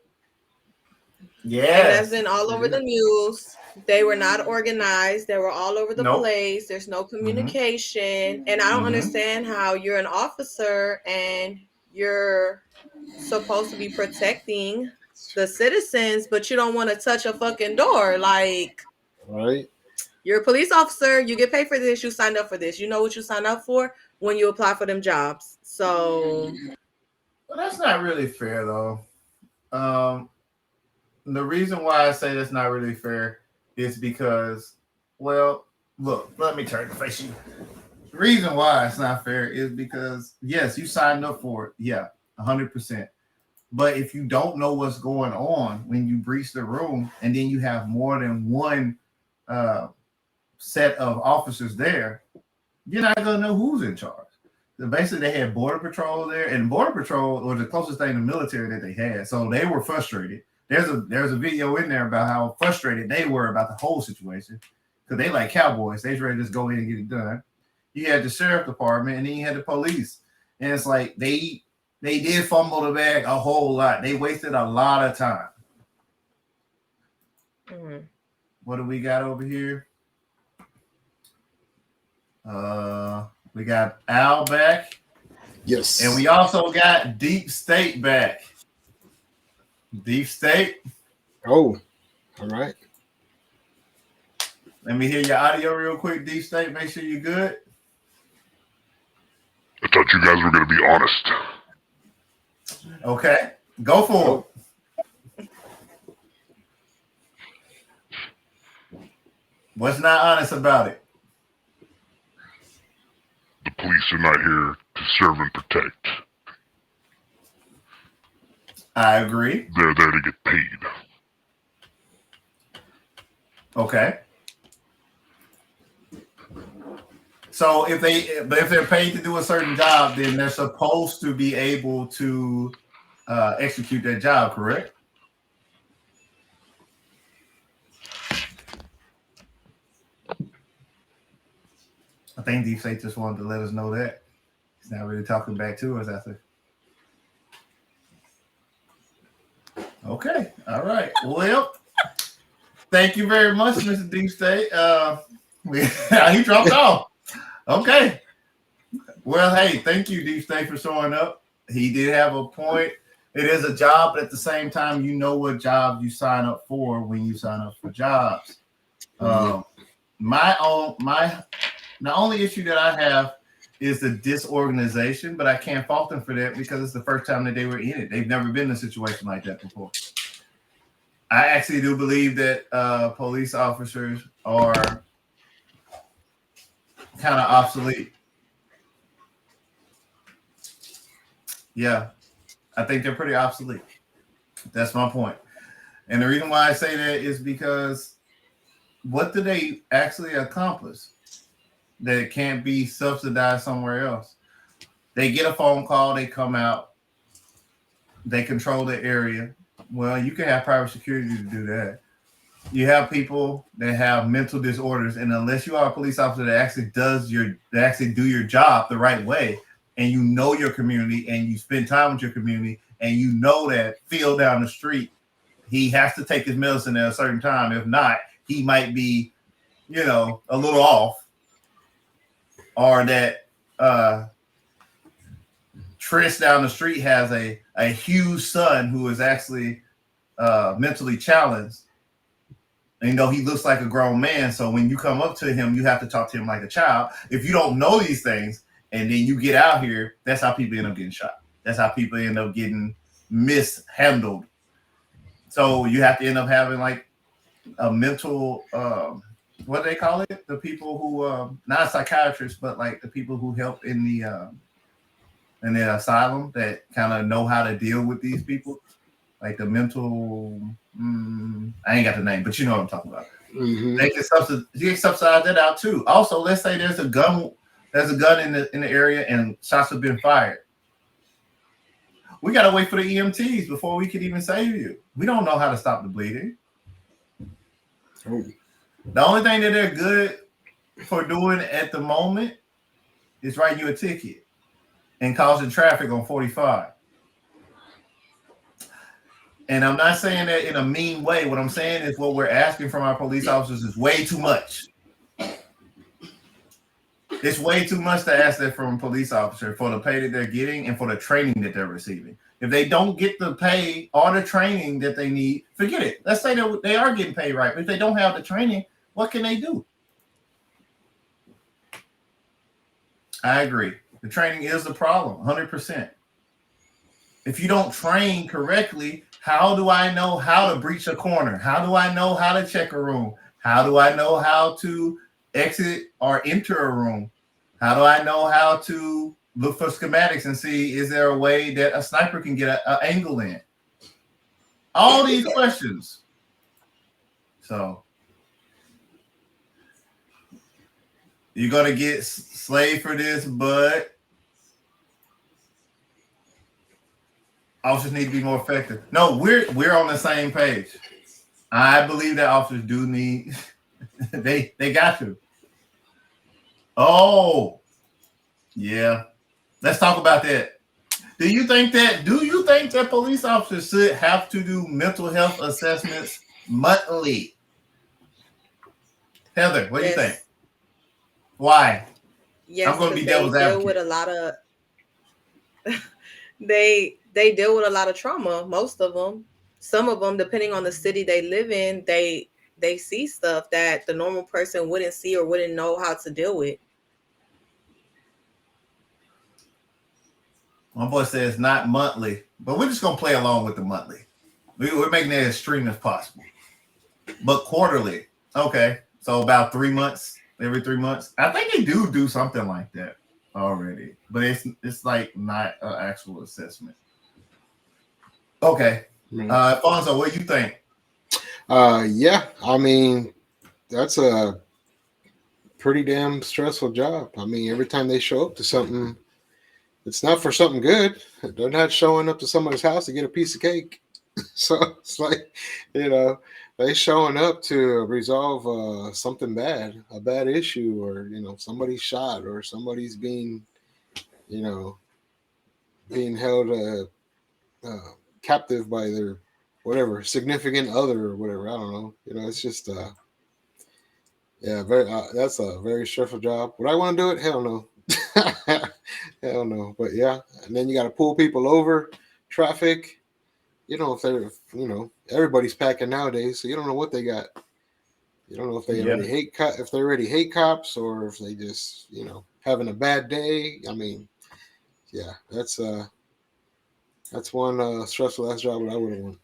Yeah, that's been all over the news. They were not organized. They were all over the place. There's no communication. And I don't understand how you're an officer and you're supposed to be protecting the citizens, but you don't want to touch a fucking door. Like, right? You're a police officer. You get paid for this. You signed up for this. You know what you signed up for when you apply for them jobs. So, well, that's not really fair, though. The reason why I say that's not really fair is because, well, look, let me turn to face you. The reason why it's not fair is because, yes, you signed up for it. Yeah, 100%. But if you don't know what's going on when you breach the room and then you have more than one set of officers there, you're not going to know who's in charge. So basically, they had Border Patrol there, and Border Patrol was the closest thing to military that they had. So they were frustrated. There's a video in there about how frustrated they were about the whole situation because they like cowboys. They's ready to just go in and get it done. You had the sheriff department, and then you had the police, and it's like they did fumble the bag a whole lot. They wasted a lot of time. What do we got over here? We got Al back. Yes. And we also got Deep State back. Deep State. Oh, all right. Let me hear your audio real quick, Deep State. Make sure you're good. I thought you guys were going to be honest. Okay, go for it. What's not honest about it? The police are not here to serve and protect. I agree. They're there to get paid. Okay. So if they're paid to do a certain job, then they're supposed to be able to execute that job, correct? I think Deep State just wanted to let us know that. He's not really talking back to us after. Okay. All right. Well, thank you very much, Mr. Deep State. He dropped off. Okay. Well, hey, thank you, Deep State, for showing up. He did have a point. It is a job, but at the same time, you know what job you sign up for when you sign up for jobs. The only issue that I have is the disorganization, but I can't fault them for that because it's the first time that they were in it. They've never been in a situation like that before. I actually do believe that police officers are kind of obsolete. Yeah, I think they're pretty obsolete. That's my point. And the reason why I say that is because what do they actually accomplish that it can't be subsidized somewhere else? They get a phone call, they come out, they control the area. Well, you can have private security to do that. You have people that have mental disorders, and unless you are a police officer that actually do your job the right way, and you know your community and you spend time with your community, and you know that Phil down the street, he has to take his medicine at a certain time. If not, he might be, a little off. Or that Trish down the street has a huge son who is actually mentally challenged. And, he looks like a grown man. So when you come up to him, you have to talk to him like a child. If you don't know these things and then you get out here, that's how people end up getting shot. That's how people end up getting mishandled. So you have to end up having like a mental, what do they call it? The people who, not psychiatrists, but like the people who help in the asylum that kind of know how to deal with these people. Like the mental, I ain't got the name, but you know what I'm talking about. Mm-hmm. They can subsidize that out too. Also, let's say there's a gun in the area and shots have been fired. We got to wait for the EMTs before we can even save you. We don't know how to stop the bleeding. Oh. The only thing that they're good for doing at the moment is writing you a ticket and causing traffic on 45. And I'm not saying that in a mean way. What I'm saying is what we're asking from our police officers is way too much. It's way too much to ask that from a police officer for the pay that they're getting and for the training that they're receiving. If they don't get the pay or the training that they need, forget it. Let's say that they are getting paid right. But if they don't have the training, what can they do? I agree. The training is the problem, 100%. If you don't train correctly, how do I know how to breach a corner? How do I know how to check a room? How do I know how to exit or enter a room? How do I know how to look for schematics and see, is there a way that a sniper can get an angle in? All these questions. So you're going to get slaved for this, but officers need to be more effective. No, we're on the same page. I believe that officers do need they got to. Oh, yeah. Let's talk about that. Do you think that police officers should have to do mental health assessments monthly? Heather, what do you think? Why? Yes, I'm going to be devil's advocate. advocate. With a lot of they deal with a lot of trauma, most of them. Some of them, depending on the city they live in, they see stuff that the normal person wouldn't see or wouldn't know how to deal with. My boy says not monthly, but we're just going to play along with the monthly. We're making it as extreme as possible. But quarterly. Okay. So about 3 months, every 3 months. I think they do something like that already, but it's like not an actual assessment. Okay. Alfonso, what do you think? Yeah, I mean, that's a pretty damn stressful job. I mean, every time they show up to something, it's not for something good. They're not showing up to somebody's house to get a piece of cake. So it's like, they showing up to resolve something bad, a bad issue, or somebody's shot, or somebody's you know, being held captive by their whatever significant other or whatever. I don't know. It's just yeah, very. That's a very stressful job. Would I want to do it? Hell no. Hell no. But yeah, and then you got to pull people over, traffic. If they're, everybody's packing nowadays, so you don't know what they got. You don't know if they Yeah. already if they already hate cops, or if they just, having a bad day. I mean, yeah, that's one stressful ass job that I would have won.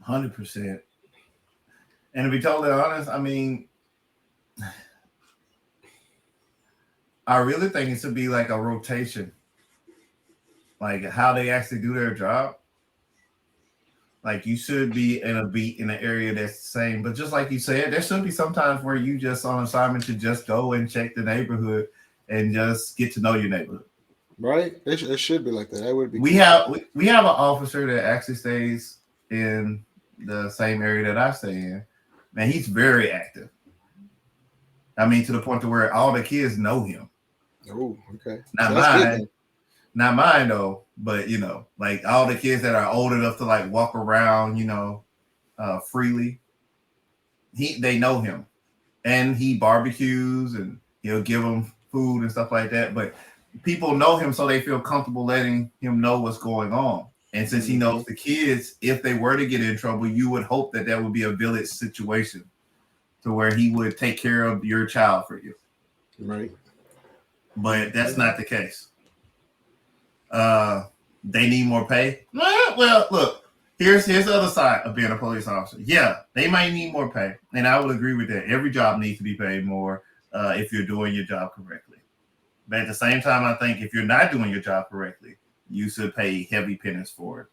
100%. And to be totally honest, I mean, I really think it should be like a rotation, like how they actually do their job. Like you should be in a beat in an area that's the same, but just like you said, there should be sometimes where you just on assignment to just go and check the neighborhood and just get to know your neighborhood. Right? It should be like that. That would be. We have an officer that actually stays in the same area that I stay in. Man, he's very active. I mean, to the point to where all the kids know him. Oh, okay. Not So that's good, mine. then. Not mine though, but like all the kids that are old enough to like walk around, freely. They know him, and he barbecues and he'll give them food and stuff like that. But people know him, so they feel comfortable letting him know what's going on. And since he knows the kids, if they were to get in trouble, you would hope that would be a village situation, to where he would take care of your child for you. Right. But that's not the case. They need more pay. Well, look, here's the other side of being a police officer. Yeah, they might need more pay, and I would agree with that. Every job needs to be paid more if you're doing your job correctly. But at the same time, I think if you're not doing your job correctly, you should pay heavy penance for it.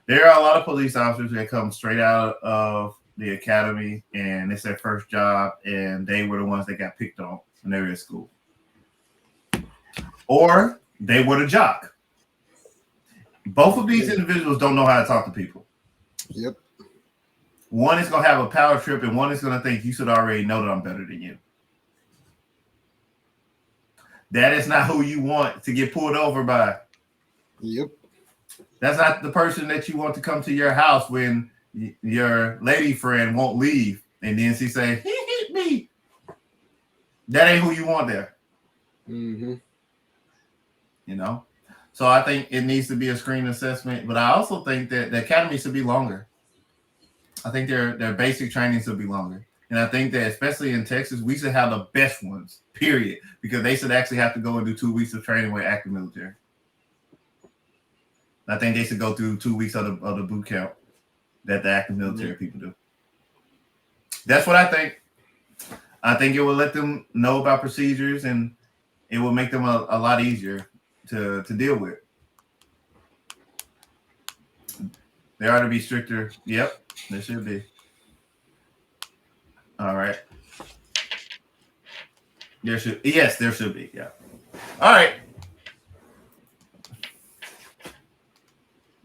There are a lot of police officers that come straight out of the academy, and it's their first job, and they were the ones that got picked on when they were at school. Or they were the jock. Both of these individuals don't know how to talk to people. Yep. One is going to have a power trip, and one is going to think you should already know that I'm better than you. That is not who you want to get pulled over by. Yep. That's not the person that you want to come to your house when your lady friend won't leave, and then she say, "He hit me." That ain't who you want there. Mm-hmm. So I think it needs to be a screen assessment, but I also think that the academy should be longer. I think their basic training should be longer. And I think that especially in Texas, we should have the best ones, period, because they should actually have to go and do 2 weeks of training with active military. I think they should go through 2 weeks of the boot camp that the active military people do. That's what I think. I think it will let them know about procedures, and it will make them a lot easier to deal with. There ought to be stricter. Yep, there should be. All right. There should be. Yeah. All right.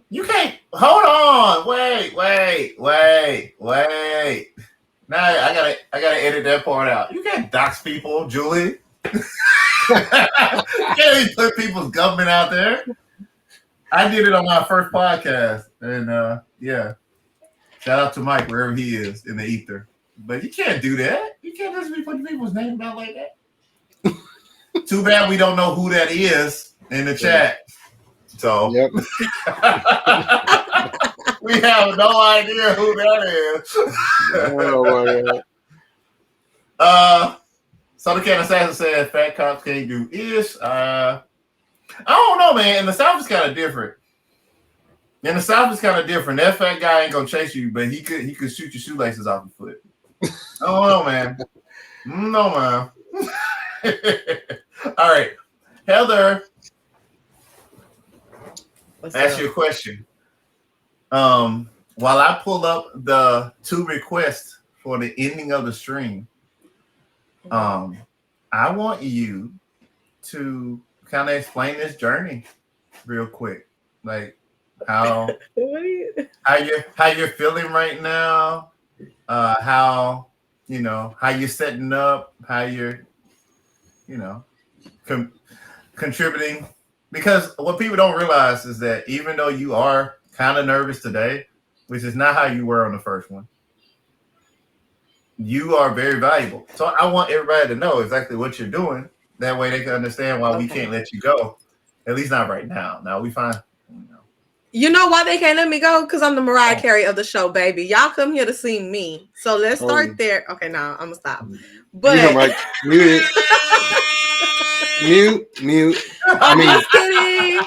You can't hold on. Wait. Now I gotta edit that part out. You can't dox people, Julie. You can't even put people's government out there. I did it on my first podcast, and yeah. Shout out to Mike wherever he is in the ether. But you can't do that. You can't just be putting people's names out like that. Too bad we don't know who that is in the chat. So yep. We have no idea who that is. Oh my God. So the Cat Assassin said fat cops can't do ish. I don't know, man. In the South it's kind of different. That fat guy ain't gonna chase you, but he could shoot your shoelaces off your foot. I don't know, man. No, man. All right, Heather. Ask you a question. While I pull up the 2 requests for the ending of the stream, I want you to kind of explain this journey real quick. Like, how you're feeling right now, how how you're setting up, how you're contributing. Because what people don't realize is that even though you are kind of nervous today, which is not how you were on the first one, you are very valuable. So I want everybody to know exactly what you're doing. That way they can understand why we can't let you go. At least not right now. Now we find. You know why they can't let me go? Because I'm the Mariah Carey of the show, baby. Y'all come here to see me. So let's start there. Okay, now I'm gonna stop. But mute it. Mute. I'm just kidding.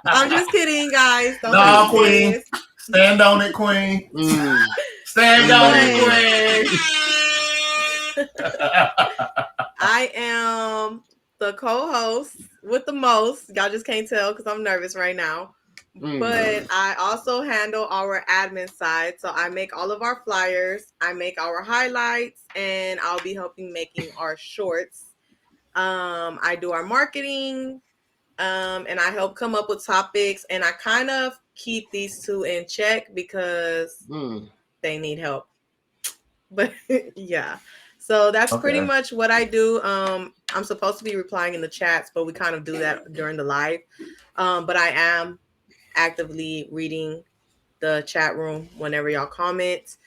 I'm just kidding, guys. Don't no, Queen. Stand on it, Queen. Stand on it, Queen. I am the co-host with the most. Y'all just can't tell because I'm nervous right now. But I also handle our admin side. So I make all of our flyers, I make our highlights, and I'll be helping making our shorts. I do our marketing, and I help come up with topics, and I kind of keep these two in check because they need help. But yeah. So that's pretty much what I do. I'm supposed to be replying in the chats, but we kind of do that during the live. But I am actively reading the chat room whenever y'all comment.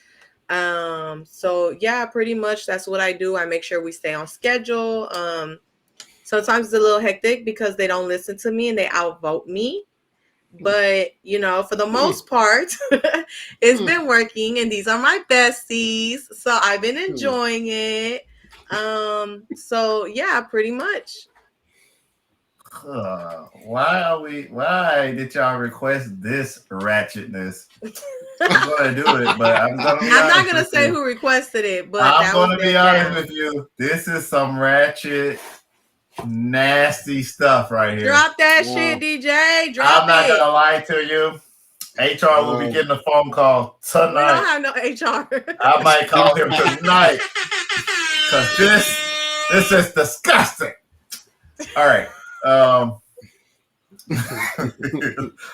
So yeah, pretty much that's what I do. I make sure we stay on schedule. Sometimes it's a little hectic because they don't listen to me and they outvote me. But for the most part, it's been working, and these are my besties, so I've been enjoying it. So yeah, pretty much. Why did y'all request this ratchetness? I'm gonna do it, but I'm not gonna say who requested it, but I'm gonna be honest with you. This is some ratchet, nasty stuff right here. Drop that shit, DJ. Drop I'm not gonna lie to you. HR will be getting a phone call tonight. We don't have no HR. I might call him tonight because this is disgusting. All right.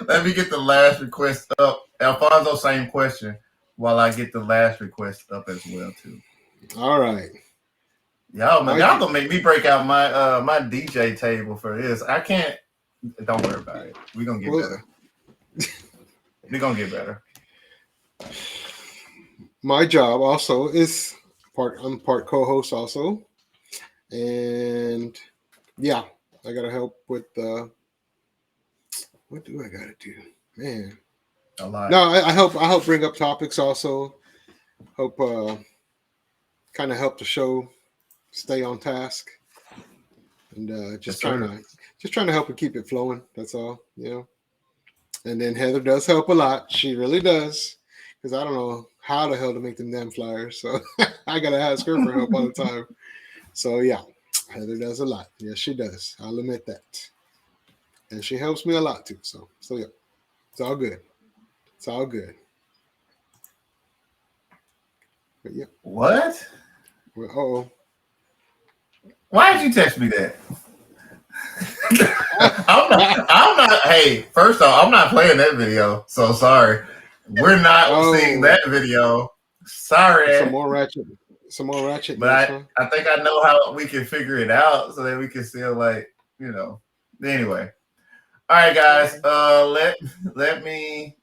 Let me get the last request up. Alfonso, same question. While I get the last request up as well too. All right. Y'all gonna make me break out my my DJ table for this. I can't. Don't worry about it. We're gonna get better. We're gonna get better. My job also is I'm part co-host also, and yeah, I gotta help with what do I gotta do, man? A lot. No, I help bring up topics also. Hope kind of help the show stay on task, and just trying to help and keep it flowing. That's all, And then Heather does help a lot. She really does, because I don't know how the hell to make them damn flyers. So I gotta ask her for help all the time. So yeah, Heather does a lot. Yes, she does. I'll admit that. And she helps me a lot too. So yeah, it's all good. It's all good. But yeah. What? Well, Why did you text me that? I'm not. Hey, first off, I'm not playing that video. So sorry. We're not seeing that video. Sorry. Some more ratchet. But I think I know how we can figure it out so that we can still Anyway. All right, guys. Let me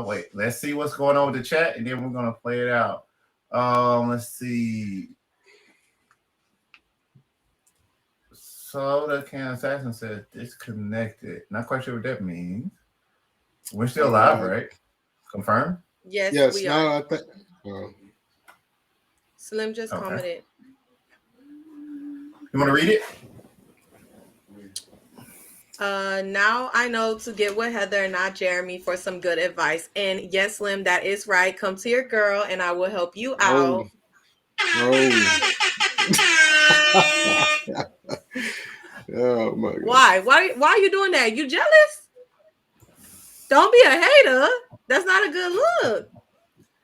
wait. Let's see what's going on with the chat, and then we're gonna play it out. Let's see. So the Can Assassin said disconnected. Not quite sure what that means. We're still live, right? Confirm? Yes, we are. I think. Slim just commented. You want to read it? Now I know to get with Heather and not Jeremy for some good advice. And yes, Slim, that is right. Come to your girl and I will help you out. Oh my God. Why are you doing that? You jealous? Don't be a hater. That's not a good look.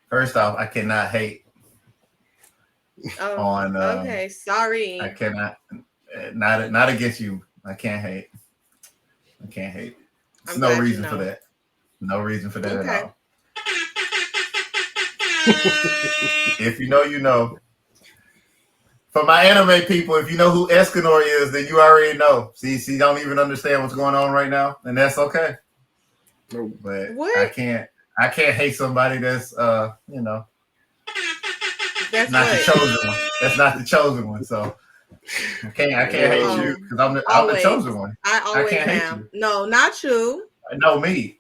First off, I cannot hate on. Okay, sorry. I cannot. Not against you. I can't hate. There's no reason for that. No reason for that Okay. at all. If you know, you know. For my anime people, if you know who Escanor is, then you already know. See, she don't even understand what's going on right now, and that's okay. But What? I can't hate somebody that's you know, That's not what? the chosen one. That's not the chosen one. So I can't hate you because I'm the chosen one. I always can't hate am. you. No, not you. No, me.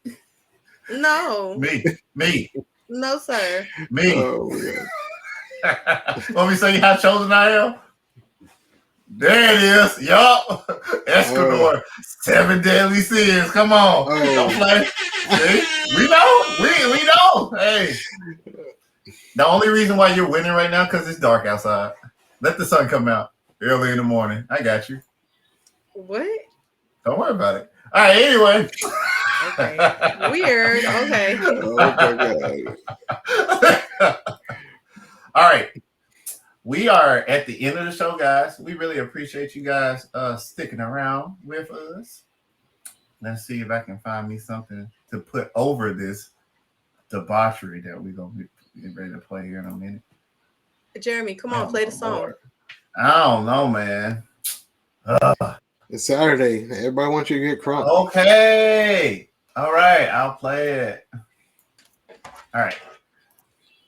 No. Me. No, sir. Me. Oh, yeah. Want me to say how chosen I am? There it is. Yup. Escanor. 7 deadly sins. Come on. Don't play. See? We know. We know. Hey. The only reason why you're winning right now because it's dark outside. Let the sun come out early in the morning. I got you. What? Don't worry about it. All right, anyway. Okay. Weird. Okay. Oh my God. All right. We are at the end of the show, guys. We really appreciate you guys sticking around with us. Let's see if I can find me something to put over this debauchery that we're going to be ready to play here in a minute. Jeremy, come on, play the song. I don't know, man. It's Saturday. Everybody wants you to get crunk. Okay. All right. I'll play it. All right.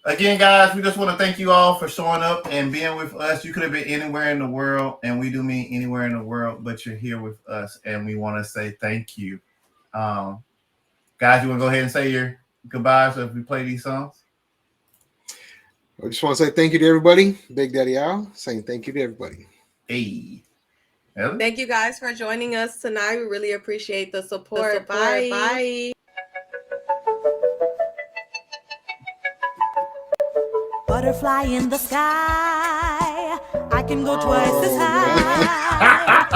Again, guys, we just want to thank you all for showing up and being with us. You could have been anywhere in the world, and we do mean anywhere in the world, but you're here with us, and we want to say thank you. Guys, you want to go ahead and say your goodbyes if we play these songs? I just want to say thank you to everybody. Big Daddy Al saying thank you to everybody. Hey. Thank you guys for joining us tonight. We really appreciate the support. Bye. Bye. Butterfly in the sky, I can go twice as high.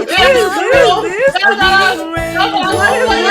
Take a look, it's What is this? a reading rainbow.